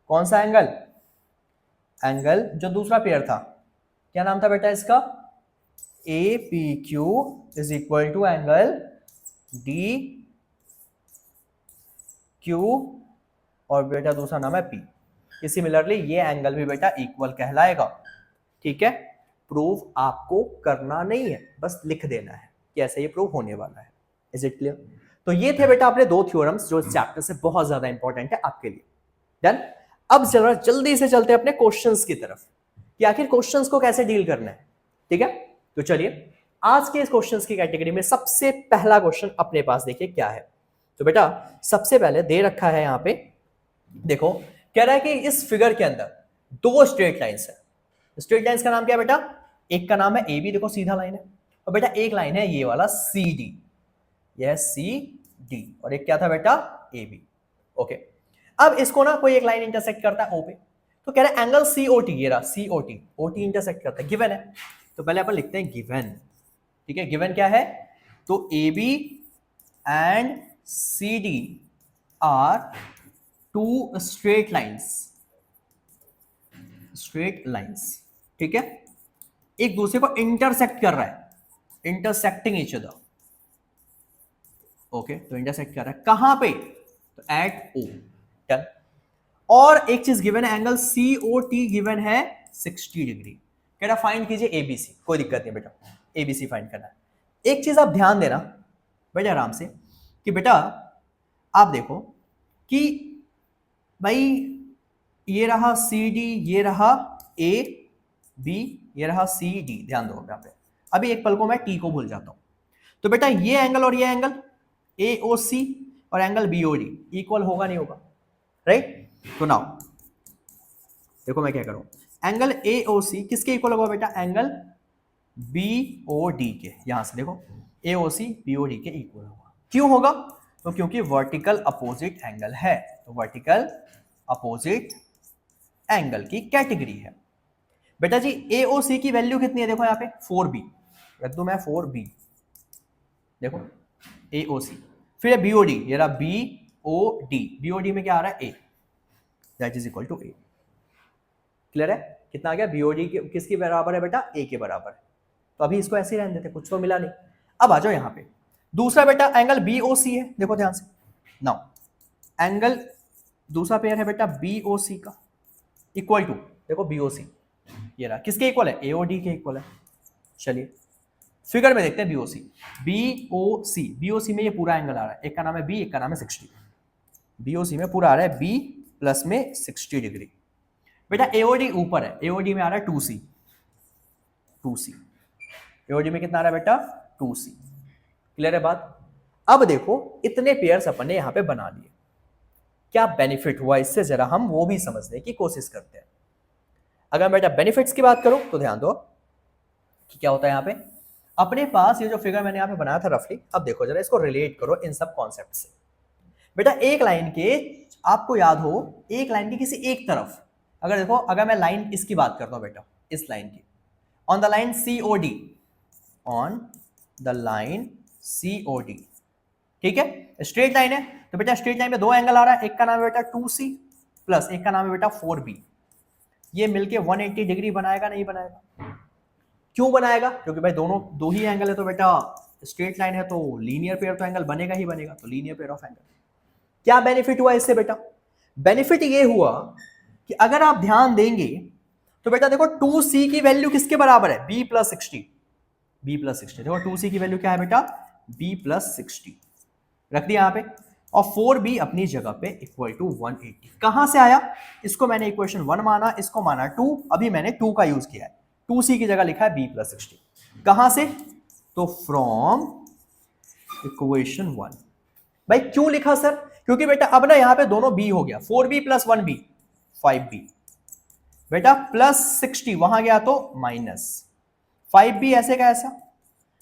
कौन सा एंगल? एंगल जो दूसरा पेयर था, क्या नाम था बेटा इसका? A P Q is equal to angle D Q, और बेटा दूसरा नाम है पी। सिमिलरली ये एंगल भी बेटा इक्वल कहलाएगा। ठीक है, प्रूव आपको करना नहीं है, बस लिख देना है कि ऐसे ये प्रूव होने वाला है। Is it clear? तो ये थे बेटा अपने 2 थ्योरम्स जो इस चैप्टर से बहुत ज्यादा इंपॉर्टेंट है आपके लिए। डन। अब जरा जल्दी से चलते हैं अपने क्वेश्चंस की तरफ कि आखिर क्वेश्चंस को कैसे डील करना है। ठीक है, तो चलिए आज के इस क्वेश्चंस की कैटेगरी में सबसे पहला क्वेश्चन अपने पास देखिए क्या है। तो बेटा सबसे पहले दे रखा है यहां पे, देखो कह रहा है कि इस फिगर के अंदर दो स्ट्रेट लाइंस है। स्ट्रेट लाइंस का नाम क्या है बेटा? एक का नाम है ए बी, देखो सीधा लाइन है, और बेटा एक लाइन है ये वाला सी डी, यह सी डी, और एक क्या था बेटा? A B. ओके, अब इसको ना कोई एक लाइन इंटरसेक्ट करता है ओ पे, तो कह रहा है एंगल सी ओ टी, ये रहा C O T, O T intersect करता है, गिवन है। तो पहले अपन लिखते हैं गिवन, ठीक है, गिवन क्या है? तो A B and C D are two straight lines, straight lines, ठीक है, एक दूसरे को इंटरसेक्ट कर रहा है, इंटरसेक्टिंग ईच अदर। ओके, तो इंटरसेक्ट कर रहा है कहां पे? तो एट ओ, डन। और एक चीज गिवन है, angle C O T given है 60 डिग्री। कह रहा फाइंड कीजिए एबीसी, कोई दिक्कत नहीं बेटा, एबीसी फाइंड करना है। एक चीज आप ध्यान देना बेटा आराम से, कि बेटा आप देखो कि भाई ये रहा सी डी, ये रहा ए बी, ये रहा सी डी, ध्यान दो यहाँ पे। अभी एक पल को मैं टी को भूल जाता हूं। तो बेटा ये एंगल और ये एंगल ए ओ सी और angle B O D equal होगा नहीं होगा? राइट। तो नाउ देखो मैं क्या करूं, एंगल ए ओ सी किसके इक्वल होगा बेटा? एंगल बी ओ डी के। यहां से देखो ए O C B O D के इक्वल होगा। क्यों होगा? तो क्योंकि वर्टिकल अपोजिट एंगल है, तो वर्टिकल अपोजिट एंगल की कैटेगरी है। बेटा जी ए ओ सी की वैल्यू कितनी है? देखो यहाँ पे 4b, रख दू मैं 4b, देखो ए ओ सी, फिर बी ओ डी, ये रहा B O D, B O D में क्या आ रहा है? A, that is equal to A. Clear है? कितना आ गया? बी ओ डी किसके बराबर है बेटा? ए के बराबर है। तो अभी इसको ऐसे ही रहने देते, कुछ तो मिला नहीं। अब आ जाओ यहाँ पे दूसरा बेटा एंगल बी ओ सी है, देखो ध्यान से। नाउ एंगल दूसरा पेयर है बेटा बी ओ सी का, इक्वल टू देखो बी ओ सी, ये रहा किसके इक्वल है? ए ओ डी के इक्वल है। चलिए फिगर में देखते हैं बीओसी। बीओसी, बीओसी में ये पूरा एंगल आ रहा है, एक का नाम है बी, एक का नाम है 60। बीओसी में पूरा आ रहा है बी प्लस में 60 डिग्री। बेटा एओडी ऊपर है, एओडी में आ रहा है 2c, 2c, एओडी में कितना आ रहा है बेटा? 2c। क्लियर है बात? अब देखो इतने पेयर्स अपन ने यहां पे बना लिए, क्या बेनिफिट हुआ इससे, जरा हम वो भी समझने की कोशिश करते हैं। अगर बेटा बेनिफिट्स की बात करूं तो ध्यान दो कि क्या होता है यहां पे, अपने पास ये जो फिगर मैंने यहां पे बनाया था रफली, अब देखो जरा इसको रिलेट करो इन सब कॉन्सेप्ट से। बेटा एक लाइन के, आपको याद हो, एक लाइन की किसी एक तरफ, अगर देखो अगर मैं लाइन इसकी बात करता हूं बेटा, इस लाइन की, on the line C O D, on the line C O D, ठीक है, स्ट्रेट लाइन है। तो बेटा स्ट्रेट लाइन में दो एंगल आ रहा है, एक का नाम है बेटा 2c प्लस एक का नाम है बेटा 4b। ये मिलके 180 डिग्री बनाएगा नहीं बनाएगा? क्यों बनाएगा? क्योंकि भाई दोनों दो ही एंगल है, तो बेटा स्ट्रेट लाइन है तो लीनियर पेयर तो एंगल बनेगा ही बनेगा, तो लीनियर पेयर ऑफ एंगल। क्या बेनिफिट हुआ इससे बेटा? बेनिफिट ये हुआ कि अगर आप ध्यान देंगे तो बेटा देखो 2c की वैल्यू किसके बराबर है? b plus 60, b plus 60। देखो 2c की वैल्यू क्या है बेटा? b प्लस 60 रख दिया यहां पे, और 4b अपनी जगह पे इक्वल टू 180। कहां से आया? इसको मैंने इक्वेशन 1 माना, इसको माना 2, अभी मैंने 2 का यूज किया है, 2c की जगह लिखा है b प्लस 60। कहां से? तो फ्रॉम इक्वेशन 1। भाई क्यों लिखा सर? क्योंकि बेटा अब ना यहां पे दोनों b हो गया, 4b प्लस 1b 5b, बेटा प्लस 60 वहां गया तो माइनस 5b, ऐसे का ऐसा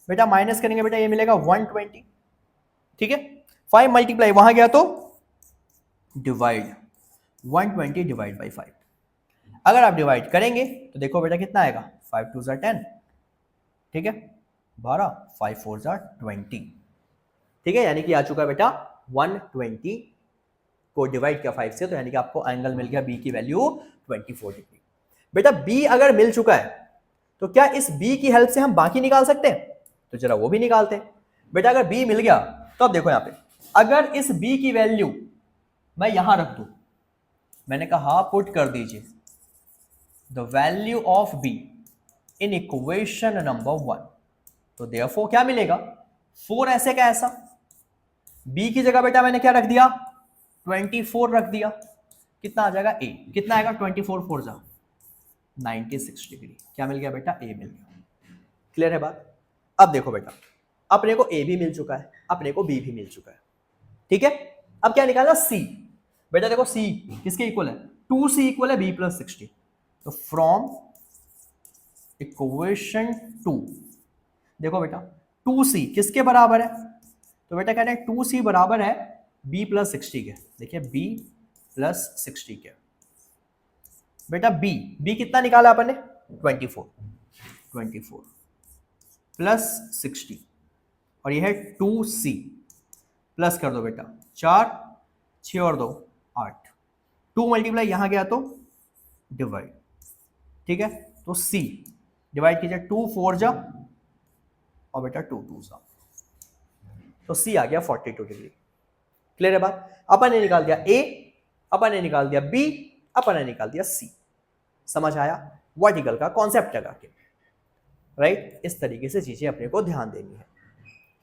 बेटा, माइनस करेंगे बेटा ये मिलेगा 120, ठीक है, 5 मल्टीप्लाई वहां गया तो डिवाइड, 120 डिवाइड बाई 5। अगर आप डिवाइड करेंगे तो देखो बेटा कितना आएगा, 5 2 10, ठीक है, 12, 5 4 20, ठीक है, यानी कि आ चुका बेटा 120 को डिवाइड किया 5 से, तो यानी कि आपको एंगल मिल गया बी की वैल्यू 24 डिग्री। बेटा बी अगर मिल चुका है तो क्या इस बी की हेल्प से हम बाकी निकाल सकते हैं? तो जरा वो भी निकालते हैं। बेटा अगर बी मिल गया तो अब देखो यहां पे, अगर इस बी की वैल्यू मैं यहां रख दूं, मैंने कहा पुट कर दीजिए the value of be in equation number 1, तो देयरफॉर क्या मिलेगा? 4 ऐसे का ऐसा, बी की जगह बेटा मैंने क्या रख दिया? 24 रख दिया, कितना आ जाएगा? ए, कितना आएगा? 24 4 96 डिग्री। क्या मिल गया बेटा? ए मिल गया। क्लियर है बात? अब देखो बेटा, अपने को ए भी मिल चुका है, अपने को बी भी मिल चुका है, ठीक है। अब क्या निकालना, सी। बेटा देखो सी किसके इक्वल है, 2c इक्वल है b प्लस 60। तो फ्रॉम इक्वेशन 2 देखो बेटा 2c किसके बराबर है, तो बेटा कह रहे हैं 2c बराबर है b प्लस 60 के। देखिए b प्लस 60 के। बेटा b कितना निकाला अपन ने, 24 प्लस 60 और ये है 2c प्लस कर दो बेटा 4, 6 और 2 8, 2 मल्टीप्लाई यहां गया तो डिवाइड, ठीक है। तो c डिवाइड कीजिए 2 4 जा और बेटा 2 2 जा, तो c आ गया 42 डिग्री। क्लियर है बात। अपन ने निकाल दिया a, अपन ने निकाल दिया b, अपन ने निकाल दिया c। समझ आया वर्टिकल का कॉन्सेप्ट लगा के, राइट। इस तरीके से चीजें अपने को ध्यान देनी है।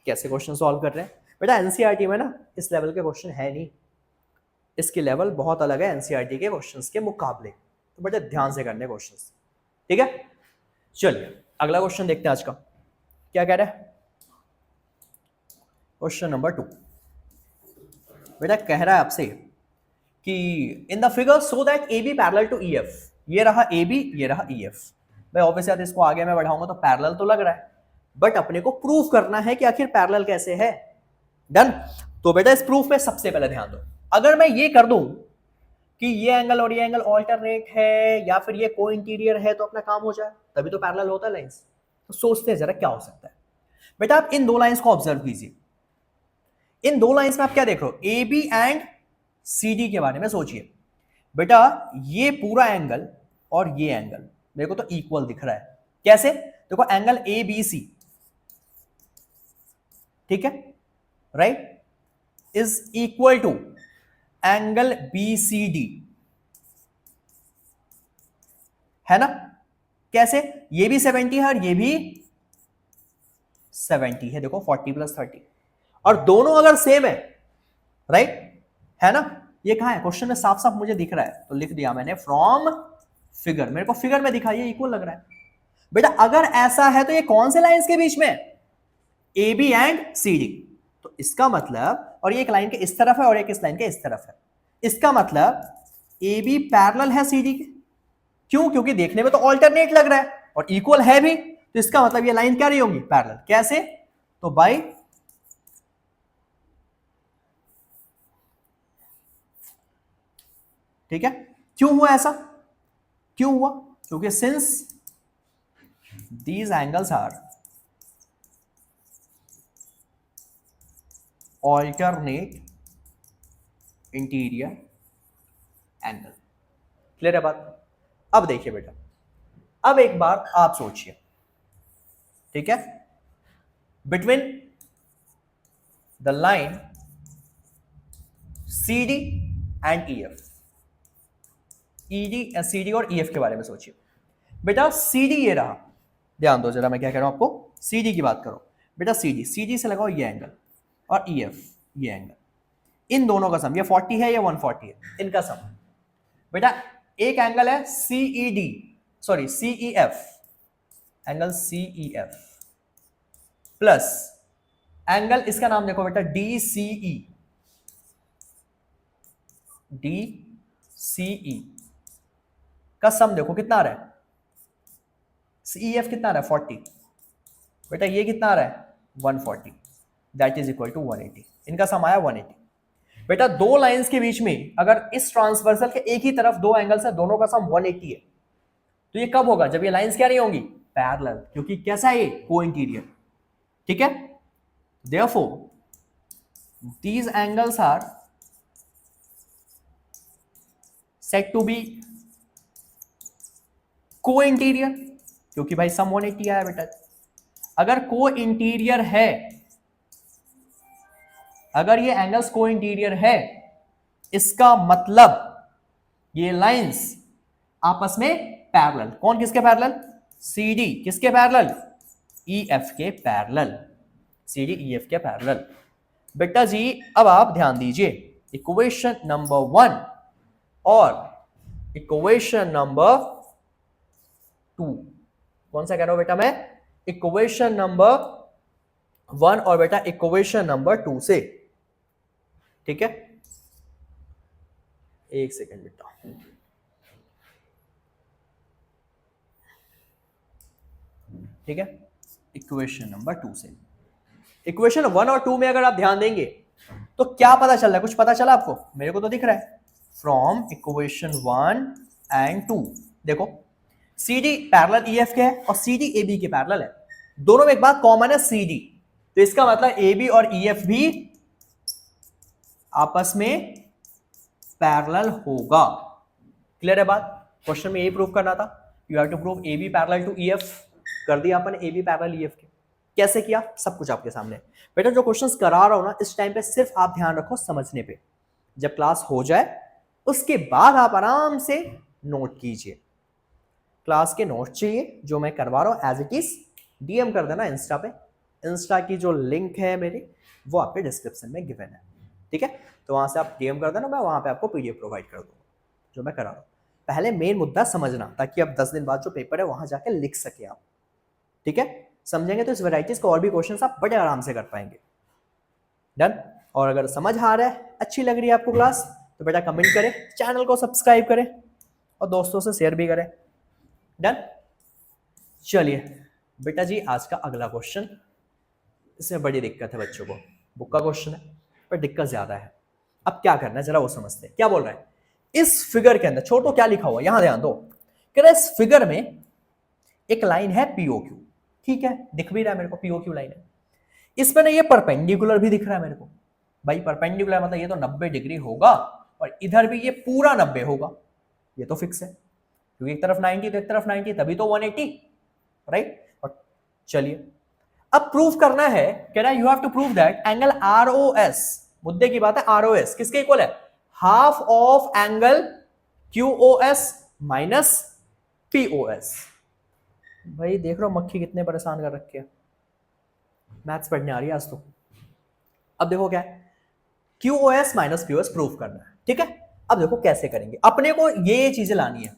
कैसे क्वेश्चन सॉल्व कर रहे हैं बेटा, एनसीईआरटी में ना इस लेवल के क्वेश्चन है नहीं, इसकी लेवल बहुत अलग है एनसीईआरटी के क्वेश्चंस के मुकाबले। तो बेटा ध्यान से करने क्वेश्चंस, ठीक है। चलिए अगला क्वेश्चन देखते हैं आज का, क्या कह रहा है। क्वेश्चन नंबर 2 बेटा कह रहा है आपसे कि in the figure so that A B parallel to E F. ये रहा ए बी, ये रहा ई एफ। भाई ऑब्वियसली इसको आगे मैं बढ़ाऊंगा तो पैरेलल तो लग रहा है, बट अपने को प्रूफ करना है कि आखिर पैरेलल कैसे है। डन। तो बेटा इस प्रूफ में सबसे पहले ध्यान दो, अगर मैं ये कर दूं कि ये एंगल और ये एंगल ऑल्टरनेट है या फिर ये को इंटीरियर है तो अपना काम हो जाए, तभी तो पैरेलल होता है लाइंस। तो सोचते हैं जरा क्या हो सकता है। बेटा आप इन दो लाइंस को ऑब्जर्व कीजिए, इन दो लाइंस में आप क्या देख रहे हो, A B and C D के बारे में सोचिए। बेटा ये पूरा एंगल और ये एंगल मेरे को तो इक्वल दिख रहा है। कैसे, देखो एंगल ए बी सी, ठीक है, right, is equal to angle B C D, है ना। कैसे, ये भी 70 है और ये भी 70 है। देखो 40 प्लस 30, और दोनों अगर सेम है, राइट, है ना। ये कहां है, क्वेश्चन में साफ साफ मुझे दिख रहा है तो लिख दिया मैंने फ्रॉम फिगर। मेरे को फिगर में दिखाइए इक्वल लग रहा है। बेटा अगर ऐसा है तो ये कौन से लाइंस के बीच में, A B and C D. तो इसका मतलब, और ये एक लाइन के इस तरफ है और एक इस लाइन के इस तरफ है, इसका मतलब ए बी पैरेलल है सी डी के। क्यों, क्योंकि देखने में तो ऑल्टरनेट लग रहा है और इक्वल है भी, तो इसका मतलब ये लाइन क्या रही होंगी, पैरेलल। कैसे, तो बाई ठीक है। क्यों हुआ ऐसा, क्यों हुआ, क्योंकि since these angles are alternate interior angle. Clear है बात। अब देखिए बेटा, अब एक बार आप सोचिए, ठीक है, between the line C D and E F, C D और ई एफ के बारे में सोचिए। बेटा सी डी ये रहा, ध्यान दो जरा मैं क्या कह रहा हूं आपको, सी डी की बात करो। बेटा सी डी से लगाओ ये एंगल और ई एफ ये एंगल, इन दोनों का सम, ये 40 है, ये 140 है, इनका सम। बेटा एक एंगल है CED, sorry CEF, angle CEF plus angle, इसका नाम देखो बेटा डीसीई, डीसीई का सम देखो कितना आ रहा है, सीईएफ कितना आ रहा है 40, बेटा ये कितना आ रहा है 140, दैट इज इक्वल टू 180, इनका सम आया 180। बेटा दो लाइंस के बीच में अगर इस ट्रांसवर्सल के एक ही तरफ दो एंगल्स है, दोनों का सम 180 है, तो ये कब होगा, जब ये लाइंस क्या नहीं होंगी, पैरेलल, क्योंकि कैसा है ये, को इंटीरियर, ठीक है। Therefore these angles are said to be co interior, क्योंकि भाई सम 180 आया बेटा। अगर को इंटीरियर है, अगर ये एंगल्स को इंटीरियर है, इसका मतलब ये लाइंस आपस में पैरेलल। कौन किसके पैरेलल, सी डी किसके पैरेलल, ई एफ के parallel, C D E F के पैरेलल। बेटा जी अब आप ध्यान दीजिए, इक्वेशन नंबर 1 और इक्वेशन नंबर 2, कौन सा कह रहा हूं बेटा मैं, इक्वेशन नंबर 1 और बेटा इक्वेशन नंबर 2 से। ठीक है, एक सेकेंड बेटा, ठीक है, इक्वेशन नंबर 2 से। इक्वेशन 1 और 2 में अगर आप ध्यान देंगे तो क्या पता चल रहा है? कुछ पता चला आपको? मेरे को तो दिख रहा है फ्रॉम इक्वेशन 1 एंड 2। देखो C D parallel E F के है और सी डी ए बी के पैरेलल है, दोनों में एक बात कॉमन है सी डी, तो इसका मतलब ए बी और ई एफ भी आपस में पैरेलल होगा। क्लियर है बात? क्वेश्चन में यही प्रूव करना था, you have to prove A B parallel to E F. कर दिया अपन A B parallel E F के। कैसे किया? सब कुछ आपके सामने। बेटा जो क्वेश्चंस करा रहा हूं ना इस टाइम पे सिर्फ आप ध्यान रखो समझने पे, जब क्लास हो जाए उसके बाद आप आराम से नोट कीजिए। क्लास के नोट चाहिए जो मैं करवा रहा हूं एज इट इज, डीएम कर देना इंस्टा पे। इंस्टा की जो लिंक है मेरी वो आपके डिस्क्रिप्शन में गिवन है, ठीक है, तो वहां से आप डीएम कर देना, मैं वहां पे आपको पीडीएफ प्रोवाइड कर दूंगा जो मैं करा रहा हूं। पहले मेन मुद्दा समझना ताकि अब 10 दिन बाद जो पेपर है वहां जाके लिख सके आप। ठीक है, समझेंगे तो इस वैरायटीज को और भी क्वेश्चंस आप बड़े आराम से कर पाएंगे। डन? और अगर समझ आ रहा है, अच्छी लग रही है आपको क्लास, तो बेटा कमेंट करें, चैनल को सब्सक्राइब करें और दोस्तों से शेयर भी करें। डन? चलिए बेटा जी आज का अगला क्वेश्चन, इसमें बड़ी दिक्कत है बच्चों को, बुक का क्वेश्चन है पर दिक्कत ज्यादा है। अब क्या करना है जरा वो समझते हैं। क्या बोल रहा है इस फिगर के अंदर? छोटो क्या लिखा हुआ, यहां ध्यान दो। कह रहा है इस फिगर में एक लाइन है पीओक्यू, ठीक है, दिख भी रहा है मेरे को पीओक्यू लाइन है। इसमें ना ये परपेंडिकुलर भी दिख रहा है मेरे को। भाई परपेंडिकुलर मतलब ये तो 90 डिग्री होगा और इधर भी ये पूरा 90 होगा, ये तो फिक्स है क्योंकि एक तरफ 90 तो एक तरफ 90, तभी तो 180, राइट। और चलिए अब प्रूफ करना है, कह रहा है you have to prove that angle ROS, मुद्दे की बात है, आरओएस किसके इक्वल है? Half of angle QOS minus POS. भाई देख रहे हो मक्खी कितने परेशान कर रखे हैं, मैथ्स पढ़ने आ रही है आज तो। अब देखो क्या है, क्यूओएस माइनस पीओएस प्रूफ करना है, ठीक है। अब देखो कैसे करेंगे, अपने को ये चीजें लानी है।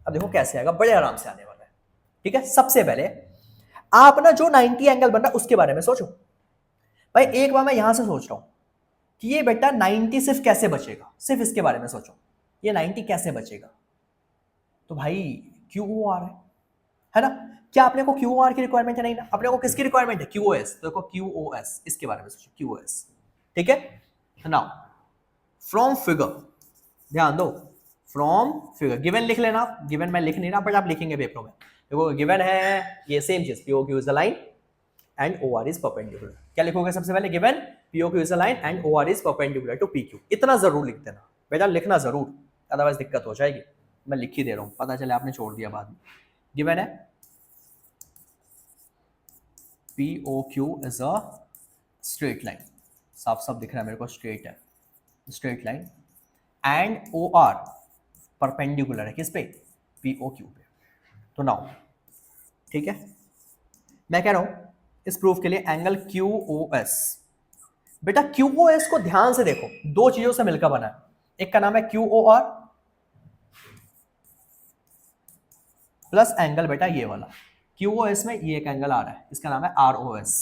अब देखो कैसे आएगा, बड़े आराम से आने वाला है, ठीक है। सबसे पहले आप ना जो 90 एंगल बन रहा है उसके बारे में सोचो। भाई एक बार मैं यहां से सोच रहा हूं कि ये बेटा 90 सिर्फ कैसे बचेगा, सिर्फ इसके बारे में सोचो, ये 90 कैसे बचेगा। तो भाई क्यूओआर है ना। क्या अपने को क्यूओआर की रिक्वायरमेंट है? नहीं ना, अपने को किसकी रिक्वायरमेंट है? क्यूओएस। तो देखो क्यूओएस, इसके बारे में सोचो, क्यूओएस, ठीक है। नाउ फ्रॉम फिगर, ध्यान दो, फ्रॉम फिगर गिवन लिख लेना, गिवन मैं लिख नहीं रहा बट आप लिखेंगे पेपर में। देखो गिवन है ये सेम चीज, POQ is the line and OR is perpendicular. क्या लिखोगे सबसे पहले? Given POQ is the line and OR is perpendicular to PQ। इतना जरूर लिख देना बेटा, लिखना जरूर, अदरवाइज दिक्कत हो जाएगी। मैं लिख ही दे रहा हूं, पता चले आपने छोड़ दिया बाद में। गिवन है POQ is a straight line, साफ साफ दिख रहा है मेरे को, स्ट्रेट है, straight line, and OR perpendicular है किस पे? POQ पे। तो नाउ ठीक है, मैं कह रहा हूं इस प्रूफ के लिए एंगल QOS, बेटा QOS को ध्यान से देखो, दो चीजों से मिलकर बना है, एक का नाम है QOR प्लस एंगल बेटा ये वाला, QOS में ये एक एंगल आ रहा है, इसका नाम है ROS।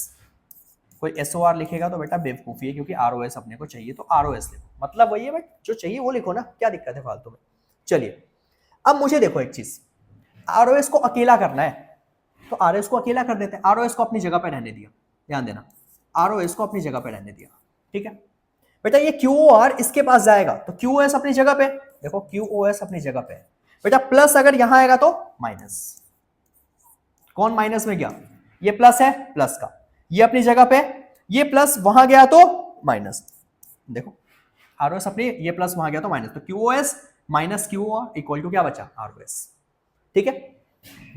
कोई SOR लिखेगा तो बेटा बेवकूफी है क्योंकि ROS अपने को चाहिए, तो ROS लिखो, मतलब वही है बट जो चाहिए वो लिखो ना, क्या दिक्कत है फालतू में। चलिए अब मुझे देखो एक चीज, ROS को अकेला करना है तो ROS को अकेला कर देते हैं, ROS को अपनी जगह पे रहने दिया, ध्यान देना, ROS को अपनी जगह पे रहने दिया, ठीक है। बेटा ये QOR इसके पास जाएगा तो QOS अपनी जगह पे, देखो QOS अपनी जगह पे है बेटा, प्लस अगर यहां आएगा तो माइनस, कौन माइनस में गया? ये प्लस है, प्लस का ये अपनी जगह पे, ये प्लस वहां गया तो माइनस, देखो ROS अपनी, ये प्लस वहां गया तो माइनस, तो QOS minus QOR equal to क्या बचा? ROS, ठीक है।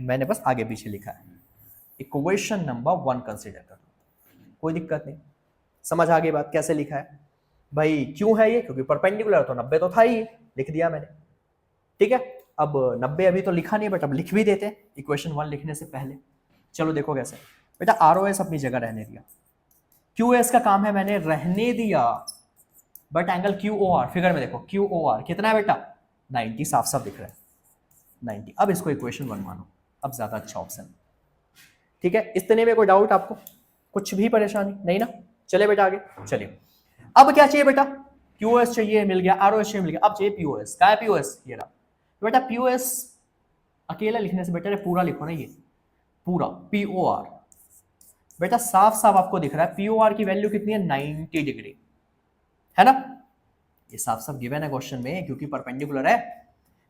मैंने बस आगे पीछे लिखा है, इक्वेशन नंबर 1 कंसीडर कर लो, कोई दिक्कत नहीं, समझ आ गई बात कैसे लिखा है। भाई क्यों है ये? क्योंकि परपेंडिकुलर, तो 90 तो था ही, लिख दिया मैंने, ठीक है। अब 90 अभी तो लिखा नहीं बट अब लिख भी देते हैं इक्वेशन 1 लिखने से पहले। चलो देखो कैसे, बेटा ROS अपनी जगह रहने दिया, QS का काम है मैंने रहने दिया, बट एंगल QOR फिगर में देखो, QOR कितना है बेटा? 90, साफ साफ दिख रहा है 90। अब इसको इक्वेशन 1 मानो, अब ज्यादा अच्छा ऑप्शन, ठीक है। इतने में कोई डाउट आपको? कुछ भी परेशानी नहीं ना? चले बेटा आगे चलिए। अब क्या चाहिए बेटा? क्यूओएस चाहिए, मिल गया। आरओएस चाहिए, मिल गया। अब चाहिए पीओएस। क्या है पीओएस? ये रहा। तो बेटा पीओएस अकेला लिखने से बेटर है पूरा लिखो ना, ये पूरा पीओआर। बेटा साफ साफ आपको दिख रहा है पीओआर की वैल्यू कितनी है? 90 डिग्री, है ना? ये साफ साफ गिवन है क्वेश्चन में क्योंकि परपेंडिकुलर है।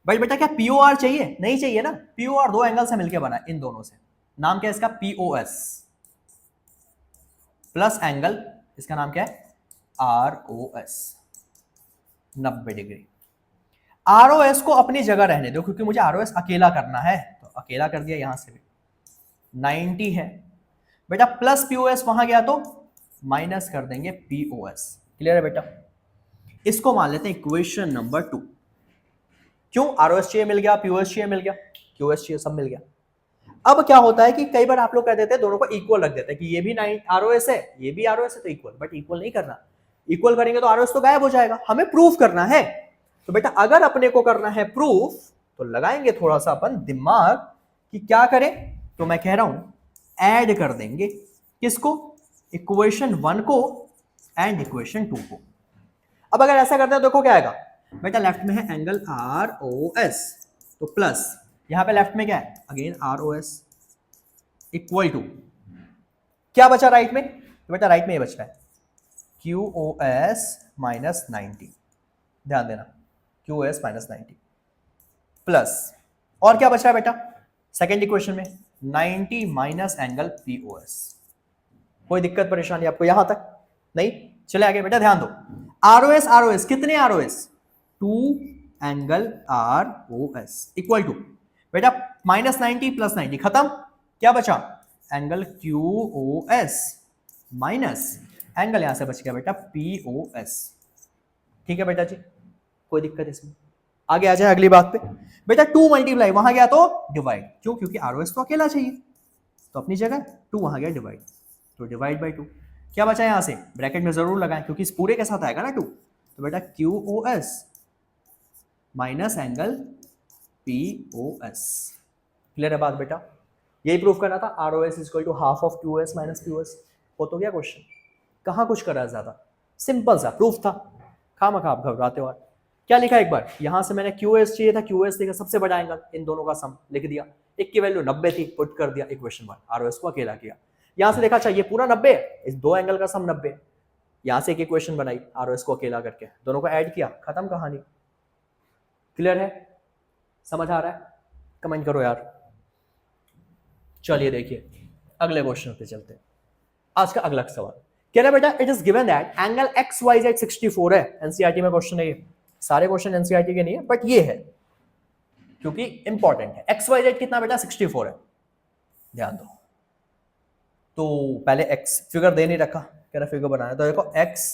बट बेटा क्या पीओआर चाहिए? नहीं चाहिए ना। पीओआर दो एंगल से मिलकर बना है, इन दोनों से। नाम क्या है इसका? पीओएस प्लस एंगल, इसका नाम क्या है? ROS, 90 degree. आरओएस को अपनी जगह रहने दो क्योंकि मुझे आरओएस अकेला करना है, तो अकेला कर दिया। यहां से भी 90 है बेटा, प्लस पीओएस वहां गया तो माइनस कर देंगे पीओएस। क्लियर है बेटा? इसको मान लेते हैं इक्वेशन नंबर 2। क्यों? आरओएस चाहिए, मिल गया। पीओएस चाहिए, मिल गया। क्यूएस चाहिए, सब मिल गया। अब क्या होता है कि कई बार आप लोग कह देते हैं दोनों को इक्वल रख देते हैं कि ये भी आरओएस है, ये भी आरओएस है, तो इक्वल। बट इक्वल नहीं करना। इक्वल करेंगे तो आरओएस तो गायब हो जाएगा। हमें प्रूफ करना है। तो बेटा अगर अपने को करना है प्रूफ, तो लगाएंगे थोड़ा सा अपन दिमाग कि क्या करें। तो मैं कह रहा हूं ऐड कर देंगे किसको? इक्वेशन 1 को एंड इक्वेशन 2 को। अब अगर ऐसा करते हैं देखो क्या आएगा बेटा। लेफ्ट में है एंगल आर ओ एस, तो प्लस यहां पे लेफ्ट में क्या है? Again R O S equal to क्या बचा राइट में? तो बेटा राइट में ये बच रहा है क्यू ओ एस माइनस 90। ध्यान देना, क्यू एस माइनस 90 प्लस और क्या बच रहा है बेटा सेकेंड इक्वेशन में? 90 minus angle P O S. कोई दिक्कत परेशानी आपको यहां तक? नहीं? चले आगे बेटा, ध्यान दो। आरओएस आरओएस कितने ROS? 2 angle R O S equal to बेटा माइनस 90 प्लस 90 खत्म। क्या बचा? Angle Q O S minus angle यहां से बच गया बेटा पी ओ एस। ठीक है बेटा जी, कोई दिक्कत इसमें? आगे आ जाए अगली बात पे। बेटा 2 मल्टीप्लाई वहां गया तो डिवाइड। क्यों? क्योंकि आरओएस तो अकेला चाहिए, तो अपनी जगह 2 वहां गया डिवाइड, तो डिवाइड बाई 2। क्या बचा यहां से? ब्रैकेट में जरूर लगाएं क्योंकि इस पूरे के साथ आएगा ना 2। तो बेटा Q O S minus angle P O S. Clear है बात बेटा? यही प्रूफ करना था। R O S equal to half of Q S minus Q S. हो तो गया क्वेश्चन, कहां कुछ करा ज्यादा, सिंपल सा प्रूफ था। खामखा आप घबराते हो। क्या लिखा एक बार? यहां से मैंने क्यू एस चाहिए था, क्यू एस देखा सबसे बड़ा एंगल, इन दोनों का सम लिख दिया। एक की वैल्यू 90 थी, पुट कर दिया इक्वेशन 1। आर ओ एस को अकेला किया। यहां से देखा अच्छा ये पूरा 90 है, इस दो एंगल का सम 90। यहां से एक इक्वेशन बनाई आर ओ एस को अकेला करके, दोनों को ऐड किया, खत्म कहानी। क्लियर है? समझ आ रहा है? कमेंट करो यार। चलिए देखिए अगले क्वेश्चन पे चलते हैं। आज का अगला सवाल कह रहा है बेटा it is given that angle X Y Z 64 है। एनसीईआरटी में क्वेश्चन है ये। सारे क्वेश्चन एनसीईआरटी के नहीं है बट ये है क्योंकि इंपॉर्टेंट है। एक्स वाई जेड कितना बेटा? 64 है। ध्यान दो। तो पहले एक्स फिगर दे नहीं रखा, कह रहा फिगर बनाना, तो देखो एक्स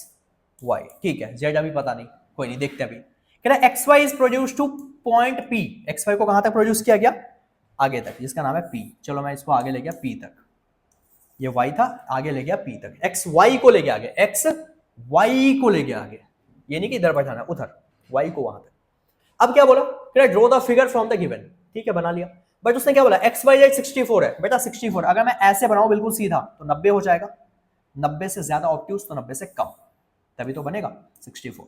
वाई, ठीक है। जेड अभी पता नहीं, कोई नहीं, देखते अभी। कह रहा X Y is produce to point P. X Y को कहां तक प्रोड्यूस किया गया? आगे तक, जिसका नाम है पी। चलो मैं इसको आगे ले गया पी तक। ये y था, आगे ले गया p तक। x y को ले गया आगे, x y को ले गया आगे। ये नहीं कि इधर बैठाना, उधर y को वहां तक। अब क्या बोला? Draw the figure from the given. ठीक है बना लिया। बट उसने क्या बोला? x y z 64 है बेटा। 64 अगर मैं ऐसे बनाऊं बिल्कुल सीधा तो 90 हो जाएगा। 90 से ज्यादा ऑब्ट्यूज तो 90 से कम, तभी तो बनेगा 64।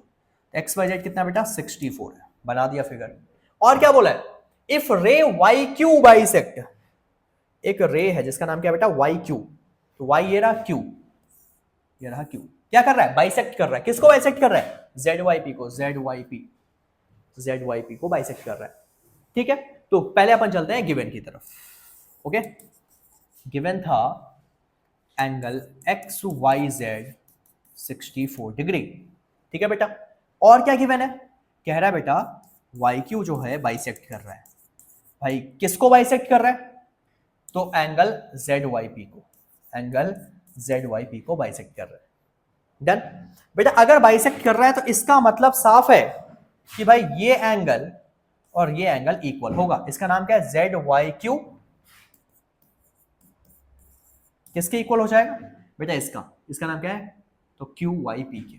x y z कितना बेटा? 64 है। बना दिया फिगर। और क्या बोला है? इफ रे वाई क्यू बाइसेक्ट, एक रे है जिसका नाम क्या बेटा? Y Q. तो y ये रहा, q ये रहा q। क्या कर रहा है? बाइसेक्ट कर रहा है। किसको बाइसेक्ट कर रहा है? ZYP को। ZYP को बाइसेक्ट कर रहा है। ठीक है, तो पहले अपन चलते हैं गिवन की तरफ। ओके, गिवन था एंगल XYZ 64 डिग्री। ठीक है बेटा, और क्या गिवन है? कह रहा है बेटा YQ जो है बाइसेक्ट कर रहा है। भाई किसको बाइसेक्ट कर रहा है? तो एंगल ZYP को, एंगल ZYP को बाइसेक्ट कर रहा है। डन बेटा, अगर बाइसेक्ट कर रहा है तो इसका मतलब साफ है कि भाई ये एंगल और ये एंगल इक्वल होगा। इसका नाम क्या है? ZYQ। किसके इक्वल हो जाएगा बेटा? इसका नाम क्या है? तो QYP के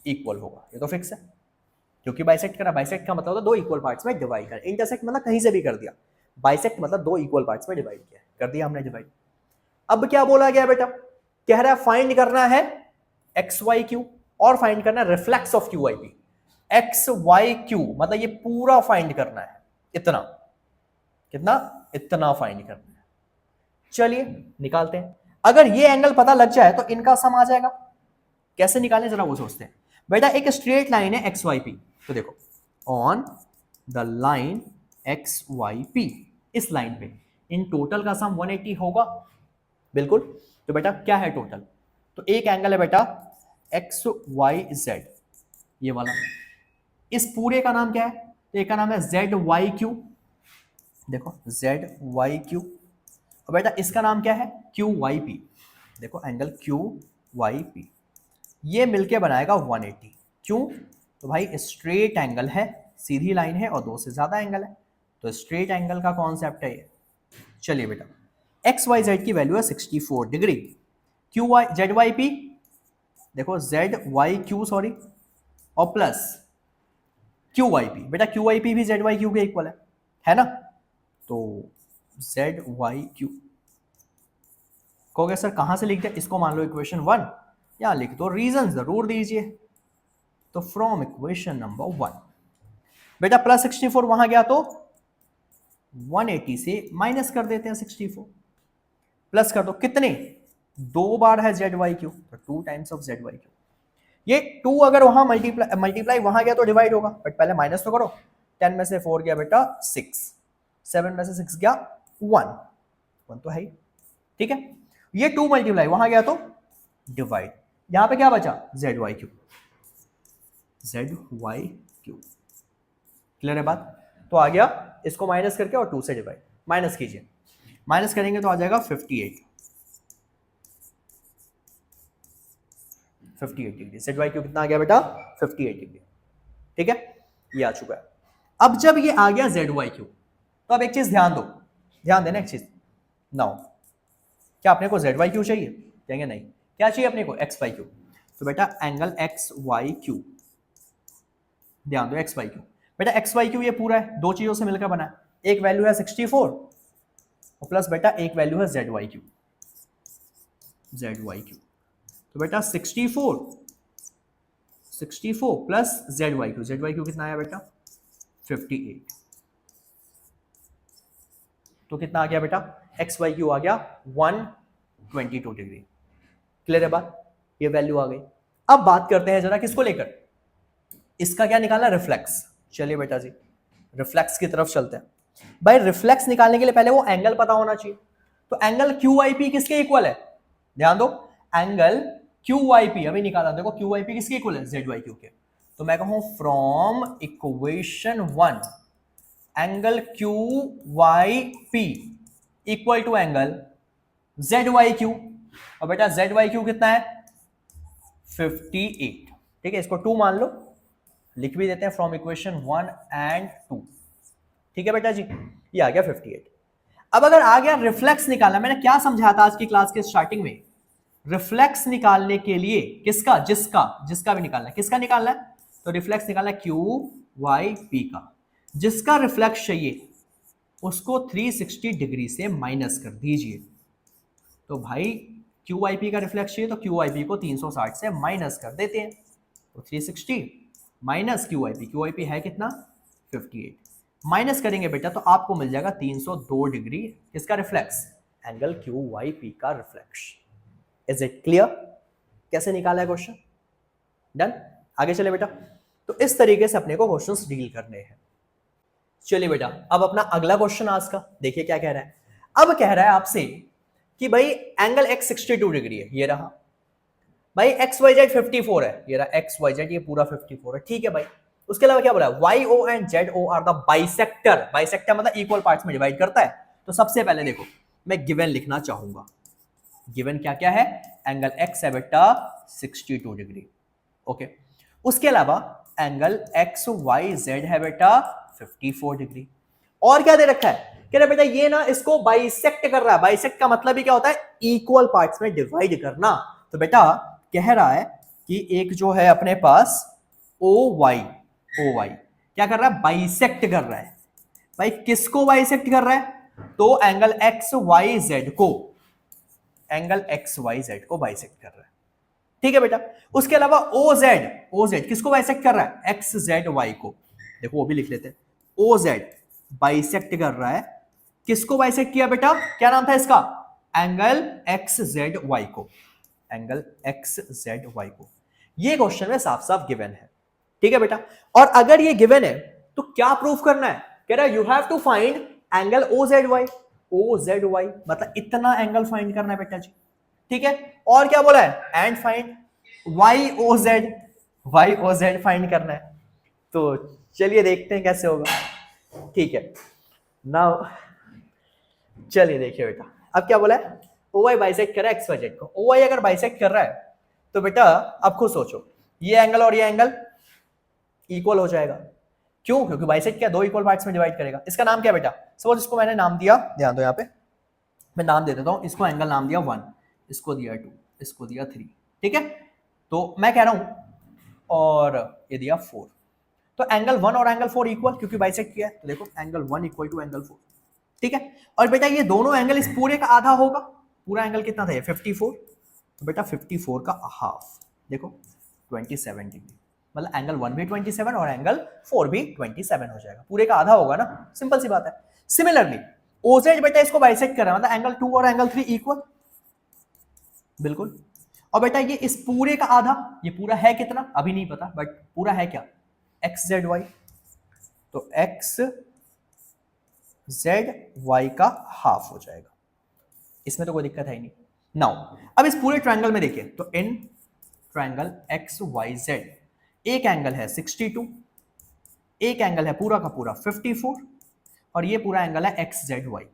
इक्वल होगा। ये तो फिक्स है क्योंकि बाइसेक्ट करा। बाइसेक्ट का मतलब होता है दो इक्वल पार्ट्स में डिवाइड कर। इंटरसेक्ट मतलब कहीं से भी कर दिया। बाइसेक्ट मतलब दो इक्वल पार्ट्स में डिवाइड किया, कर दिया हमने डिवाइड। अब क्या बोला गया बेटा, कह रहा है फाइंड करना है एक्स वाई क्यू और फाइंड करना है reflex of Q Y P. X Y Q मतलब ये पूरा फाइंड करना है, इतना, कितना, इतना फाइंड करना है। चलिए निकालते हैं। अगर ये एंगल पता लग जाए तो इनका सम आ जाएगा। कैसे निकालें जरा वो सोचते हैं। बेटा एक स्ट्रेट लाइन है एक्स वाई पी, तो देखो on the line X Y P, इस लाइन पे इन टोटल का सम 180 होगा, बिल्कुल। तो बेटा क्या है टोटल, तो एक एंगल है बेटा एक्स वाई जेड, ये वाला, इस पूरे का नाम क्या है, तो एक का नाम है जेड वाई क्यू, देखो जेड वाई क्यू, और बेटा इसका नाम क्या है क्यू वाई पी, देखो एंगल क्यू वाई पी, ये मिलके बनाएगा 180। क्यों, तो भाई स्ट्रेट एंगल है, सीधी लाइन है और दो से ज्यादा एंगल है, तो स्ट्रेट एंगल का कॉन्सेप्ट है ये। चलिए बेटा एक्स वाई जेड की वैल्यू है 64 degree, Q Y Z Y P, देखो जेड वाई क्यू सॉरी, और प्लस क्यू वाई पी, बेटा क्यू वाई पी भी जेड वाई क्यू के इक्वल है ना, तो जेड वाई क्यू कहोगे सर कहां से लिख दिया, इसको मान लो इक्वेशन 1, या लिख दो, रीजन जरूर दीजिए, तो फ्रॉम इक्वेशन नंबर 1 बेटा प्लस 64 वहां गया तो 180 से माइनस कर देते हैं 64, प्लस कर दो कितने, दो बार है जेड वाई क्यू, तो 2 times of Z Y Q, ये 2 अगर वहां मल्टीप्लाई वहां गया तो डिवाइड होगा, बट पहले माइनस तो करो, 10 में से 4 गया बेटा 6, 7 में से 6 गया 1 तो है ही, ठीक है। ये 2 मल्टीप्लाई वहां गया तो डिवाइड, यहां पे क्या बचा Z Y Q, Z Y Q, clear है बात, तो आ गया, इसको माइनस करके और 2 से डिवाइड, माइनस कीजिए, माइनस करेंगे तो आ जाएगा 58 डिग्री, जेड वाई क्यू कितना आ गया बेटा 58 डिग्री, ठीक है, ये आ चुका है। अब जब ये आ गया जेड वाई क्यू, तो अब एक चीज ध्यान दो, ध्यान देना एक चीज, नाउ क्या अपने को जेड वाई क्यू चाहिए, कहेंगे नहीं, क्या चाहिए अपने को एक्स वाई क्यू, तो बेटा एंगल एक्स वाई क्यू, ध्यान दो एक्स वाई क्यू, बेटा एक्स वाई क्यू ये पूरा है, दो चीजों से मिलकर बना है, एक वैल्यू है 64 और प्लस बेटा एक वैल्यू है जेड वाई क्यू, तो बेटा 64 प्लस जेड वाई क्यू कितना आया बेटा 58, तो कितना आ गया बेटा एक्स वाई क्यू आ गया 122 डिग्री, क्लियर है बात, ये वैल्यू आ गई। अब बात करते हैं जरा किसको लेकर, इसका क्या निकालना, रिफ्लेक्स, चलिए बेटा जी रिफ्लेक्स की तरफ चलते हैं। भाई रिफ्लेक्स निकालने के लिए पहले वो एंगल पता होना चाहिए, तो एंगल क्यू वाई पी किसके इक्वल है, ध्यान दो, एंगल क्यू वाई पी अभी निकाला, देखो क्यू वाई पी किसके इक्वल है जेड वाई क्यू के, तो मैं कहूं from equation 1 angle Q Y P equal to angle Z Y Q, और बेटा जेड वाई क्यू कितना है 58, ठीक है, इसको 2 मान लो, लिख भी देते हैं फ्रॉम इक्वेशन 1 एंड 2, ठीक है बेटा जी, ये आ गया 58। अब अगर आ गया रिफ्लेक्स निकालना, मैंने क्या समझाया था आज की क्लास के स्टार्टिंग में, रिफ्लेक्स निकालने के लिए किसका, जिसका भी निकालना है, किसका निकालना है, तो रिफ्लेक्स निकालना है क्यू वाई पी का, जिसका रिफ्लेक्स चाहिए उसको 360 डिग्री से माइनस कर दीजिए, तो भाई क्यू वाई पी का रिफ्लेक्स चाहिए तो क्यू वाई पी को 360 से माइनस कर देते हैं, तो 360 माइनस क्यू वाई पी है कितना 58, माइनस करेंगे बेटा तो आपको मिल जाएगा 302 डिग्री, किसका reflex, angle Q Y P का रिफ्लेक्स। इज इट क्लियर, कैसे निकाला है क्वेश्चन, डन, आगे चले बेटा। तो इस तरीके से अपने को क्वेश्चंस डील करने हैं। चलिए बेटा अब अपना अगला क्वेश्चन आज का देखिए क्या कह रहा है। अब कह रहा है आपसे कि भाई एंगल x 62 डिग्री है, ये रहा भाई, एक्स वाई जेड 54 है, ये रहा एक्स वाई जेड, ये पूरा 54 है, ठीक है भाई। उसके अलावा क्या बोला है, Y O and Z O are the bisector, bisector मतलब इक्वल पार्ट्स में डिवाइड करता है। तो सबसे पहले देखो मैं गिवन लिखना चाहूंगा, गिवन क्या क्या है, एंगल x है बेटा 62 डिग्री, ओके। उसके अलावा एंगल एक्स वाई जेड है बेटा 54 डिग्री, और क्या दे रखा है, कह रहा बेटा ये ना इसको बाइसेक्ट कर रहा है, बाइसेक्ट का मतलब ही क्या होता है, इक्वल पार्ट्स में डिवाइड करना। तो बेटा कह रहा है कि एक जो है अपने पास ओ वाई क्या कर रहा है, बाइसेक्ट कर रहा है, भाई किसको बाइसेक्ट कर रहा है, तो एंगल एक्स वाई जेड को, एंगल एक्स वाई जेड को बाइसेक्ट कर रहा है, ठीक है बेटा। उसके अलावा ओ जेड किसको बाइसेक्ट कर रहा है, एक्स जेड वाई को, देखो वो भी लिख लेते हैं, ओ जेड बाइसेक्ट कर रहा है, किसको बाइसेक्ट किया बेटा, क्या नाम था इसका, एंगल एक्स जेड वाई को, एंगल एक्स जेड वाई को। ये क्वेश्चन में साफ साफ गिवन है, ठीक है बेटा। और अगर ये गिवन है तो क्या प्रूफ करना है, कह रहा है you have to find angle O Z Y, O Z Y मतलब इतना एंगल फाइंड करना है बेटा जी, ठीक है। और क्या बोला है, and find Y O Z find करना है। तो चलिए देखते हैं कैसे होगा, ठीक है। नाउ चलिए देखिए बेटा, अब क्या बोला है, ओ वाई बाइसेक्ट कर रहा है एक्स वाई जेड को। ओ वाई अगर बाइसेक्ट कर रहा है तो बेटा अब खुद सोचो, ये एंगल और ये एंगल इक्वल हो जाएगा, क्यों, क्योंकि बाइसेक्ट क्या दो इक्वल पार्ट्स में डिवाइड करेगा। इसका नाम क्या बेटा, सपोज इसको मैंने नाम दिया, ध्यान दो यहाँ पे, मैं नाम दे देता हूँ, इसको एंगल नाम दिया 1, इसको दिया 2, इसको दिया 3, ठीक है। तो मैं कह रहा हूं और ये दिया 4, तो एंगल 1 और एंगल 4 इक्वल, क्योंकि बाइसेक्ट किया है, तो देखो एंगल 1 इक्वल टू एंगल 4, ठीक है। और बेटा ये दोनों एंगल इस पूरे का आधा होगा, पूरा एंगल कितना था ये 54, तो बेटा 54 का हाफ देखो 27 डिग्री, मतलब एंगल 1 भी 27 और एंगल 4 भी 27 हो जाएगा, पूरे का आधा होगा ना, सिंपल सी बात है। सिमिलरली ओजेड बेटा इसको बाइसेक्ट कर रहा है, मतलब एंगल 2 और एंगल 3 इक्वल, बिल्कुल। और बेटा ये इस पूरे का आधा, ये पूरा है कितना अभी नहीं पता, बट पूरा है क्या, एक्स जेड वाई, तो एक्स जेड वाई का हाफ हो जाएगा, इसमें तो कोई दिक्कत है ही नहीं। नाउ अब इस पूरे ट्रायंगल में देखिए, तो in triangle X Y Z एक एंगल है 62, एक एंगल है पूरा का पूरा 54, और ये पूरा एंगल है X Z Y,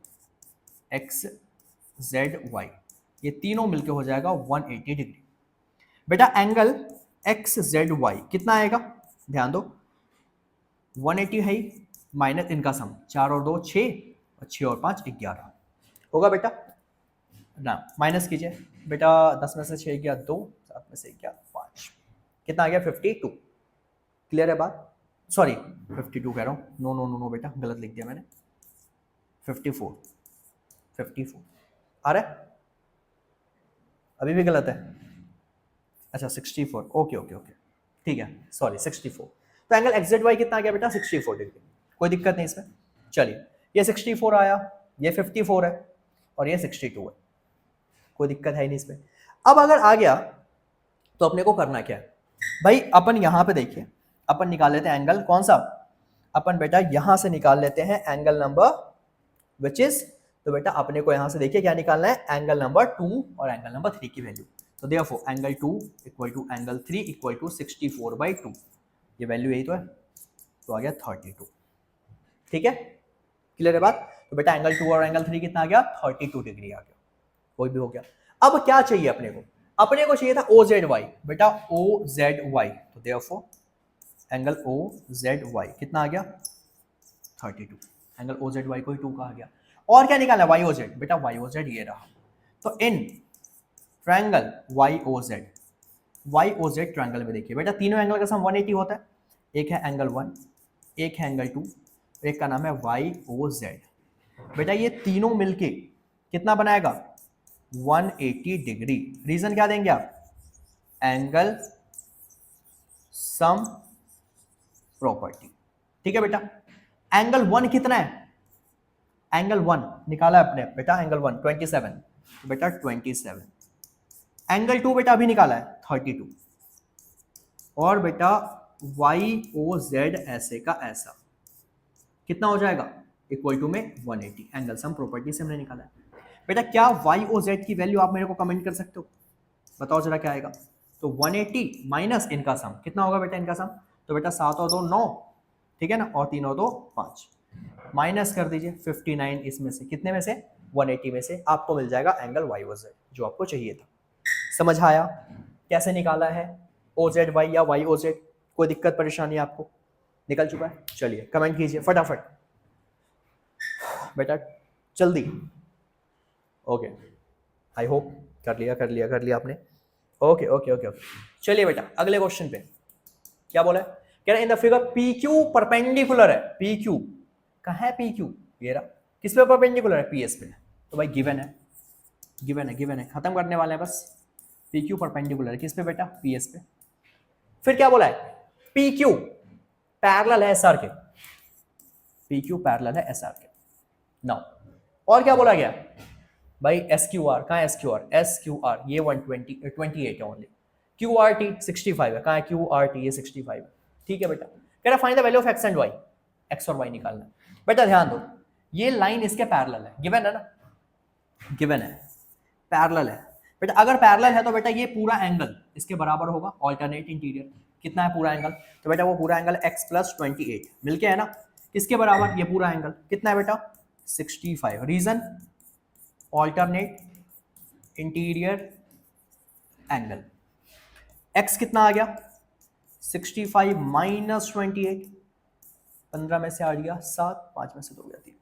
X Z Y, ये तीनों मिलके हो जाएगा 180 डिग्री। बेटा एंगल एक्स जेड वाई कितना आएगा, ध्यान दो 180 है माइनस इनका सम, 4 और 2 6, और 6 और 5 11 होगा बेटा ना, माइनस कीजिए बेटा, 10 में से 6 गया 2, 7 में से गया 5, कितना आ गया 52, क्लियर है बात, सॉरी 52 कह रहा हूँ, नो नो नो नो बेटा गलत लिख दिया मैंने, 54 आ रहा है, अभी भी गलत है, अच्छा 64, ओके ओके ओके ठीक है, सॉरी 64, तो एंगल एक्स जेड वाई कितना आ गया बेटा 64 डिग्री, कोई दिक्कत नहीं इसमें। चलिए ये 64 आया, ये 54 है, और ये 62 है, कोई दिक्कत है ही नहीं इसमें। अब अगर आ गया तो अपने को करना क्या है भाई, अपन यहां पे देखिए, अपन निकाल लेते हैं एंगल कौन सा, अपन बेटा यहां से निकाल लेते हैं एंगल नंबर विच इज, तो बेटा अपने को यहां से देखिए क्या निकालना है, एंगल नंबर 2 और एंगल नंबर 3 की वैल्यू, तो therefore angle 2 equal to angle 3 equal to 64/2, ये वैल्यू यही तो है, तो आ गया 32, ठीक है, क्लियर है बात। तो बेटा एंगल 2 और एंगल 3 कितना आ गया 32 डिग्री आ गया, कोई भी हो गया। अब क्या चाहिए अपने को चाहिए था ओ जेड वाई, बेटा ओ जेड वाई, तो therefore angle O Z Y कितना आ गया 32, एंगल ओ जेड वाई को ही 2 कहा गया। और क्या निकालना वाई ओ जेड, बेटा वाई ओ जेड ये रहा, तो in triangle Y O Z triangle में देखिए बेटा तीनों एंगल का सम 180 होता है, एक है एंगल 1, एक है एंगल 2, एक का नाम है वाई ओ जेड, बेटा ये तीनों मिलके कितना बनाएगा 180 डिग्री, रीजन क्या देंगे आप, एंगल सम प्रॉपर्टी, ठीक है बेटा। एंगल 1 कितना है, एंगल 1 निकाला अपने बेटा, एंगल 1 27, तो बेटा 27, एंगल 2 बेटा अभी निकाला है 32, और बेटा वाई ओ जेड ऐसे का ऐसा कितना हो जाएगा इक्वल टू में 180, एंगल सम प्रॉपर्टी से हमने निकाला है। बेटा क्या वाई ओ जेड की वैल्यू आप मेरे को कमेंट कर सकते हो, बताओ जरा क्या आएगा, तो 180 माइनस इनका सम कितना होगा बेटा इनका सम, तो बेटा 7 और 2 9, ठीक है ना, और 3 और 2 5, माइनस कर दीजिए 59 इसमें से, कितने में से 180 में से, आपको मिल जाएगा एंगल वाई ओ जेड जो आपको चाहिए था। समझ आया कैसे निकाला है ओ जेड वाई या वाई ओ जेड, कोई दिक्कत परेशानी आपको, निकल चुका है। चलिए कमेंट कीजिए फटाफट बेटा जल्दी, ओके आई होप कर लिया आपने, ओके ओके ओके ओके। चलिए बेटा अगले क्वेश्चन पे क्या बोला है, कह रहा है इन the figure P Q perpendicular है, पी क्यू कहाँ है, पी क्यू ये रहा, किस पे परपेंडिकुलर है, पी एस पे, तो भाई गिवन है गिवन है, खत्म करने वाले हैं बस। पी क्यू परपेंडिकुलर है किस पे बेटा, पी एस पे। फिर क्या बोला है, पी क्यू पैरेलल है एस आर के, पी क्यू पैरेलल है एस आर के। नाउ और क्या बोला गया भाई, एस क्यू आर कहाँ है, एस क्यू आर ये 128 है ओनली, क्यू आर टी 65 है, कहाँ है क्यू आर टी, ये 65 है। ठीक है बेटा, कह रहा find the value of X and Y, X और वाई निकालना है। बेटा ध्यान दो, ये लाइन इसके पैरेलल है, गिवन है ना, गिवन है, पैरेलल है बेटा। अगर पैरेलल है तो बेटा ये पूरा एंगल इसके बराबर होगा, ऑल्टरनेट इंटीरियर। कितना है पूरा एंगल, तो बेटा वो पूरा एंगल x प्लस 28 मिलके है ना, किसके बराबर, ये पूरा एंगल कितना है बेटा 65। Reason alternate interior angle. x कितना आ गया 65 माइनस 28, 15 में से आ गया 7, 5 में से 2 गया 3।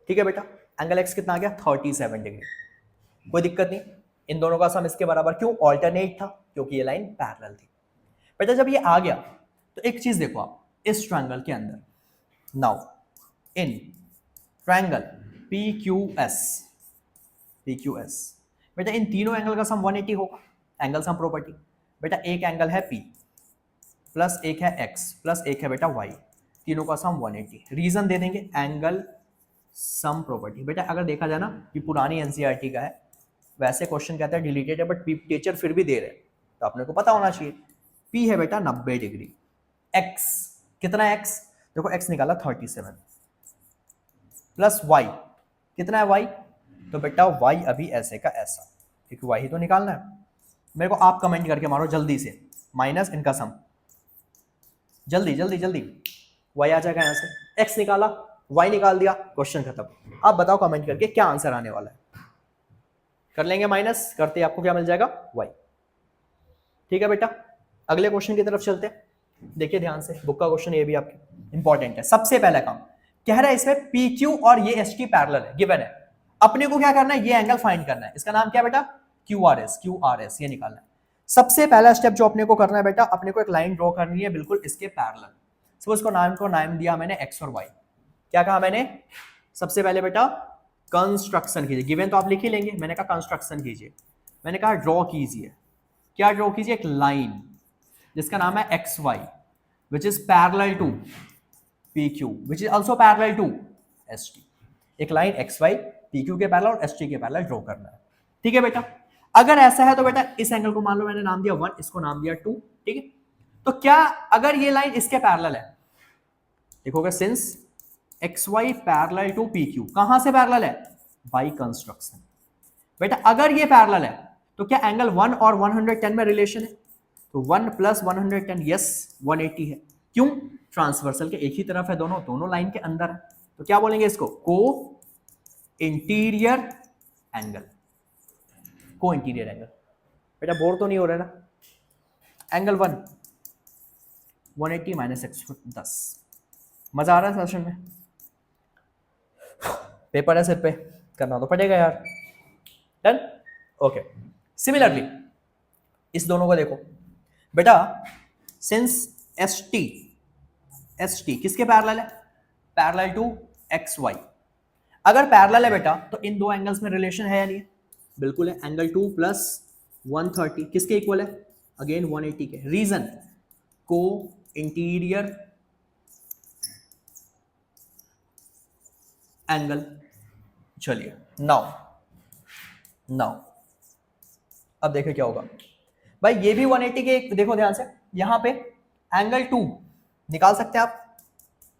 ठीक है बेटा, एंगल x कितना आ गया 37 डिग्री। कोई दिक्कत नहीं, इन दोनों का सम इसके बराबर, क्यों ऑल्टरनेट था, क्योंकि ये लाइन पैरेलल थी। बेटा जब ये आ गया तो एक चीज देखो आप, इस ट्रायंगल के अंदर, नाउ इन ट्रायंगल PQS, बेटा इन तीनों एंगल का सम 180 होगा, एंगल सम प्रॉपर्टी। बेटा एक एंगल है P प्लस एक है X प्लस एक है बेटा Y, तीनों का सम 180। रीजन दे देंगे एंगल सम प्रॉपर्टी। बेटा अगर देखा जाए ना कि पुरानी एनसीईआरटी का है, वैसे क्वेश्चन कहता है डिलीटेड है, बट टीचर फिर भी दे रहे हैं तो आपने को पता होना चाहिए। P है बेटा 90 डिग्री, X कितना है X, देखो X निकाला 37 प्लस Y कितना है Y, तो बेटा Y अभी ऐसे का ऐसा, क्योंकि Y ही तो निकालना है। मेरे को आप कमेंट करके मारो जल्दी से, माइनस इनका सम, जल्दी जल्दी जल्दी, Y आ जाएगा यहाँ से, X निकाला Y निकाल दिया, क्वेश्चन खत्म। आप बताओ कमेंट करके क्या आंसर आने वाला है। कर लेंगे माइनस, करते आपको क्या मिल जाएगा Y। ठीक है बेटा, अगले क्वेश्चन की तरफ चलते हैं। देखिए ध्यान से, बुक का क्वेश्चन ये भी आपके इंपॉर्टेंट है। सबसे पहला काम कह रहा है इसमें PQ और ये ST पैरेलल है, गिवन है। अपने को क्या करना है, ये एंगल फाइंड करना है, इसका नाम क्या बेटा QRS ये निकालना है। सबसे पहला स्टेप जो अपने को करना है बेटा, अपने को एक लाइन ड्रॉ करनी है बिल्कुल इसके पैरेलल। सपोज को नाम दिया मैंने x और y, क्या कहा मैंने, सबसे पहले बेटा कंस्ट्रक्शन कीजिए, गिवन तो आप लिख ही लेंगे, मैंने कहा कंस्ट्रक्शन कीजिए, मैंने कहा ड्रॉ कीजिए, क्या ड्रॉ कीजिए, एक लाइन जिसका नाम है XY which is parallel to PQ which is also parallel to ST। एक लाइन XY PQ के पैरेलल और ST के पैरेलल ड्रॉ करना है। ठीक है बेटा, अगर ऐसा है तो बेटा इस एंगल को मान लो मैंने नाम दिया 1, इसको नाम दिया 2। ठीक है, तो क्या अगर ये लाइन इसके पैरेलल है, देखोगे since XY parallel to PQ, कहां से पैरेलल है, बाय कंस्ट्रक्शन। बेटा अगर ये पैरेलल है तो क्या एंगल 1 और 110 में रिलेशन है, तो 1 प्लस 110 यस 180 है। क्यों, ट्रांसवर्सल के एक ही तरफ है, दोनों लाइन के अंदर है, तो क्या बोलेंगे इसको, को इंटीरियर एंगल, को इंटीरियर एंगल। बेटा बोर तो नहीं हो रहा ना, एंगल 1 180 माइनस x10। मजा आ रहा है सेशन में, पेपर है सिर पे, करना तो पड़ेगा यार। Done, okay. सिमिलरली इस दोनों को देखो बेटा, सिंस ST किसके पैरेलल है, पैरेलल टू XY। अगर पैरेलल है बेटा तो इन दो एंगल्स में रिलेशन है या नहीं, बिल्कुल है। एंगल 2 प्लस 130 किसके इक्वल है, अगेन 180 के। रीजन को इंटीरियर एंगल। चलिए नाउ अब देखिए क्या होगा भाई, ये भी 180 के, देखो ध्यान से, यहां पे एंगल 2 निकाल सकते हैं आप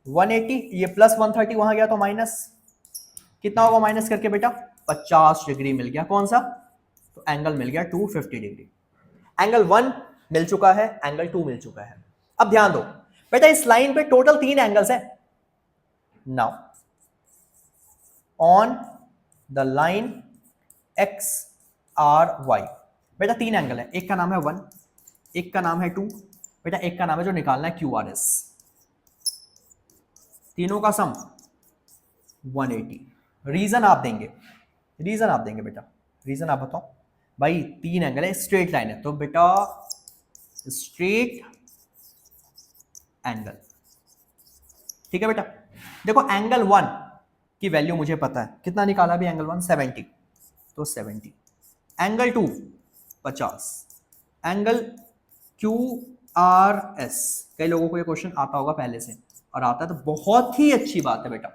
180, ये प्लस 130 वहां गया तो माइनस, कितना होगा माइनस करके बेटा 50 डिग्री मिल गया, कौन सा, तो एंगल मिल गया 250 डिग्री। एंगल 1 मिल चुका है, एंगल 2 मिल चुका है। अब ध्यान दो बेटा, इस लाइन पे टोटल 3 एंगल्स है। Now on the line XRY बेटा 3 एंगल है, एक का नाम है 1, एक का नाम है 2, बेटा एक का नाम है जो निकालना है QRS। तीनों का सम 180। रीजन आप देंगे बेटा, रीजन आप बताओ भाई। 3 एंगल है, स्ट्रेट लाइन है, तो बेटा स्ट्रेट एंगल। ठीक है बेटा, देखो एंगल 1 की वैल्यू मुझे पता है, कितना निकाला भी एंगल 1 70, तो 70, एंगल 2 50, एंगल QRS, कई लोगों को ये क्वेश्चन आता होगा पहले से, और आता है तो बहुत ही अच्छी बात है बेटा।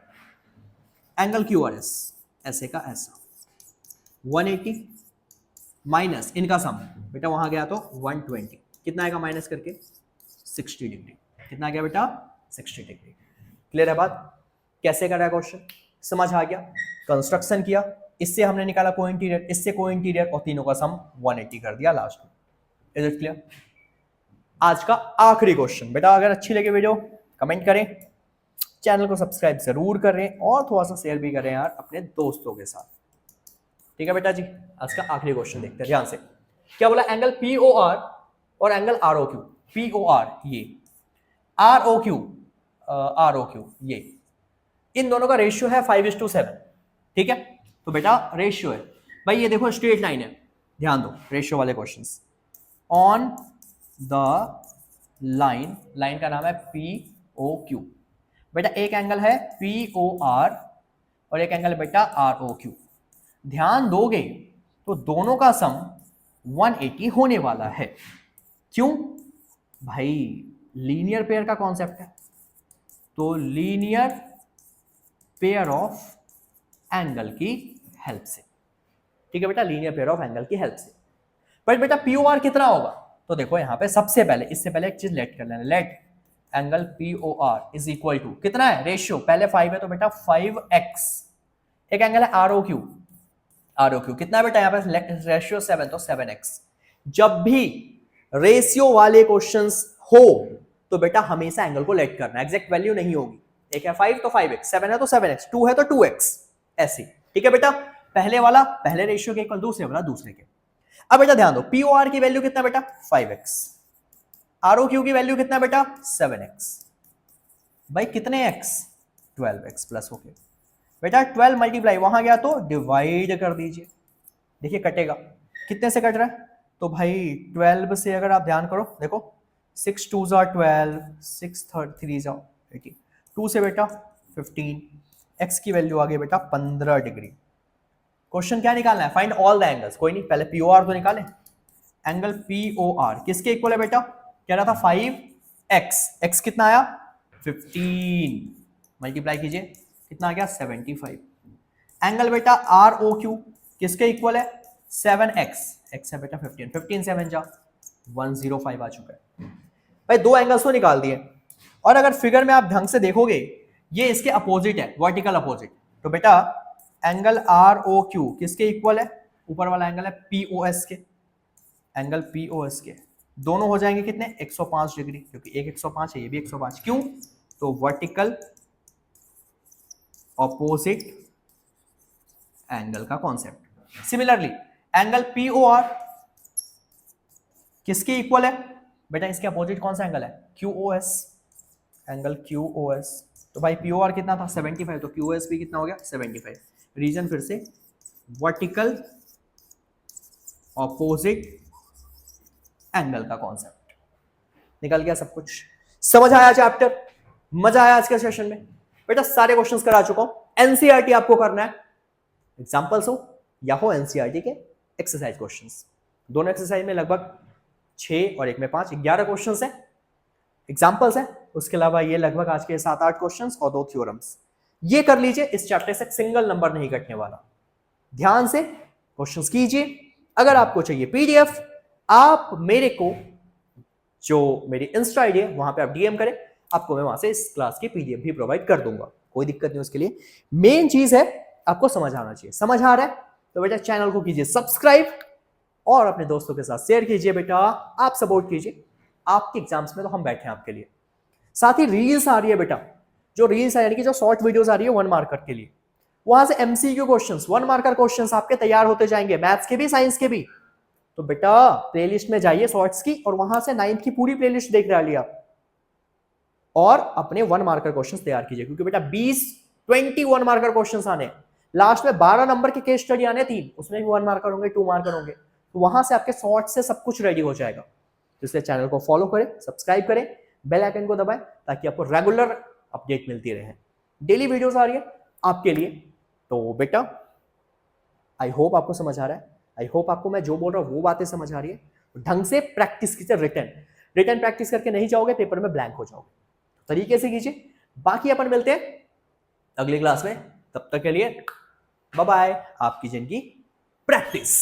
एंगल QRS ऐसे का ऐसा 180 माइनस इनका सम बेटा वहां गया तो 120, कितना आएगा माइनस करके 60 डिग्री, कितना आ गया बेटा 60 डिग्री। क्लियर है बात? कैसे करा क्वेश्चन, समझ आ गया? कंस्ट्रक्शन किया, इससे हमने निकाला को इंटीरियर, इससे को इंटीरियर, और तीनों का सम 180 कर दिया लास्ट में। Is it clear? आज का आखिरी क्वेश्चन बेटा, अगर अच्छी लगे वीडियो कमेंट करें, चैनल को सब्सक्राइब जरूर करें और थोड़ा सा शेयर भी करें यार अपने दोस्तों के साथ। ठीक है बेटा जी, आज का आखिरी क्वेश्चन देखते हैं ध्यान से। क्या बोला? एंगल POR और एंगल ROQ। POR ये, ROQ ये, इन दोनों का रेशियो है 5:7। ठीक है, तो बेटा रेशियो है भाई, ये देखो स्ट्रेट लाइन है, ध्यान दो रेशियो वाले questions. On the line, line का नाम है POQ। बेटा एक एंगल है POR और एक एंगल बेटा ROQ। ध्यान दोगे तो दोनों का सम 180 होने वाला है। क्यों भाई? लीनियर पेयर का कॉन्सेप्ट है, तो लीनियर पेयर ऑफ एंगल की हेल्प से। ठीक है बेटा, लीनियर पेयर ऑफ एंगल की हेल्प से। बट बेटा POR कितना होगा? तो देखो यहां पे सबसे पहले, इससे पहले एक चीज लेट कर लेना, let angle POR is equal to कितना है रेशियो, पहले 5 है तो बेटा 5x। एक एंगल है ROQ कितना है बेटा, यहां पे रेशियो 7 तो 7x। जब भी रेशियो वाले क्वेश्चंस हो तो बेटा हमेशा एंगल को लेट करना, एग्जैक्ट वैल्यू नहीं होगी। एक है 5 तो 5x, 7 है तो 7x, 2 है तो 2x, ऐसे। ठीक है बेटा, पहले वाला पहले रेशियो के इक्वल, दूसरे वाला दूसरे के। अब बेटा ध्यान दो, POR की वैल्यू कितना बेटा 5x, ROQ की वैल्यू कितना बेटा 7x। भाई कितने x 12x प्लस हो गया बेटा 12 मल्टीप्लाई, वहां गया तो डिवाइड कर दीजिए, देखिए कटेगा, कितने से कट रहा है? तो भाई 12 से अगर आप ध्यान करो, देखो 6 2 12, 6 3 18, 2 से बेटा 15, x की वैल्यू आ गई बेटा 15 डिग्री। क्वेश्चन क्या निकालना है? Find all the angles. कोई नहीं, पहले POR तो निकालें। एंगल POR किसके इक्वल है बेटा? कह रहा था 5x, x कितना आया 15, मल्टीप्लाई कीजिए कितना आ गया 75। एंगल बेटा ROQ किसके इक्वल है? 7x, x है बेटा 15, 15 7 जा 105 आ चुका है। भाई दो एंगल्स को निकाल दिए, और अगर फिगर में आप ढंग से देखोगे ये इसके अपोजिट है, वर्टिकल अपोजिट। तो बेटा एंगल ROQ किसके इक्वल है? ऊपर वाला एंगल है POS के, एंगल POS के दोनों हो जाएंगे कितने 105 डिग्री, क्योंकि एक 105 है ये भी 105। क्यों? तो वर्टिकल ऑपोजिट एंगल का कॉन्सेप्ट। सिमिलरली एंगल POR किसके इक्वल है बेटा? इसके अपोजिट कौन सा एंगल है? QOS, angle QOS। तो भाई POR कितना था 75, तो QOS भी कितना हो गया 75। रीजन फिर से वर्टिकल ऑपोजिट एंगल का कॉन्सेप्ट। निकल गया सब कुछ, समझ आया चैप्टर? मजा आया आज के सेशन में? बेटा सारे क्वेश्चंस करा चुका हूं, एनसीईआरटी आपको करना है, एग्जांपल्स हो या हो एनसीईआरटी के एक्सरसाइज क्वेश्चंस। दोनों एक्सरसाइज में लगभग 6 और एक में 5, 11 क्वेश्चंस हैं, एग्जांपल्स हैं। उसके अलावा ये लगभग आज के 7-8 क्वेश्चंस और 2 थ्योरम्स। ये कर लीजिए, इस चैप्टर से सिंगल नंबर नहीं कटने वाला। ध्यान से क्वेश्चंस कीजिए। अगर आपको चाहिए पीडीएफ, आप मेरे को जो मेरी इंस्टा आईडी है वहां पे आप डीएम करें, आपको मैं वहां से इस क्लास की पीडीएफ भी प्रोवाइड कर दूंगा, कोई दिक्कत नहीं उसके लिए। मेन चीज है आपको समझ आना चाहिए, समझ आ रहा है तो बेटा चैनल को कीजिए सब्सक्राइब और अपने दोस्तों के साथ शेयर कीजिए। बेटा आप सपोर्ट कीजिए, आपके एग्जाम्स में तो हम बैठे हैं आपके लिए। साथ ही रील्स आ रही है बेटा, जो रील्स यानी कि जो शॉर्ट वीडियोस आ रही है 1 मार्कर के लिए, वहां से एमसीक्यू क्वेश्चंस 1 मार्कर क्वेश्चंस आपके तैयार होते जाएंगे, मैथ्स के भी साइंस के भी। तो बेटा प्लेलिस्ट में जाइए शॉर्ट्स की और वहां से 9th की पूरी प्लेलिस्ट देख डालिए आप, और अपने 1 मार्कर क्वेश्चंस तैयार कीजिए, क्योंकि बेटा 21 मार्कर क्वेश्चंस आने, लास्ट में 12 नंबर के केस स्टडी आने 3, उसमें भी 1 मार्कर होंगे, 2 मार्कर होंगे। तो वहां से आपके शॉर्ट से सब कुछ रेडी हो जाएगा। तो इसलिए चैनल को फॉलो करें, सब्सक्राइब करें, बेल आइकन को दबाएं ताकि आपको रेगुलर अपडेट मिलती रहे। डेली वीडियोस आ रही है आपके लिए। तो बेटा आई होप आपको समझ आ रहा है, आई होप आपको मैं जो बोल रहा हूं वो बातें समझ आ रही है। ढंग से प्रैक्टिस कीजिए, रिटर्न रिटर्न प्रैक्टिस करके नहीं जाओगे पेपर में ब्लैंक हो जाओगे, तरीके से कीजिए। बाकी अपन मिलते हैं अगली क्लास में, तब तक के लिए बाय बाय। आप कीजिए इनकी प्रैक्टिस।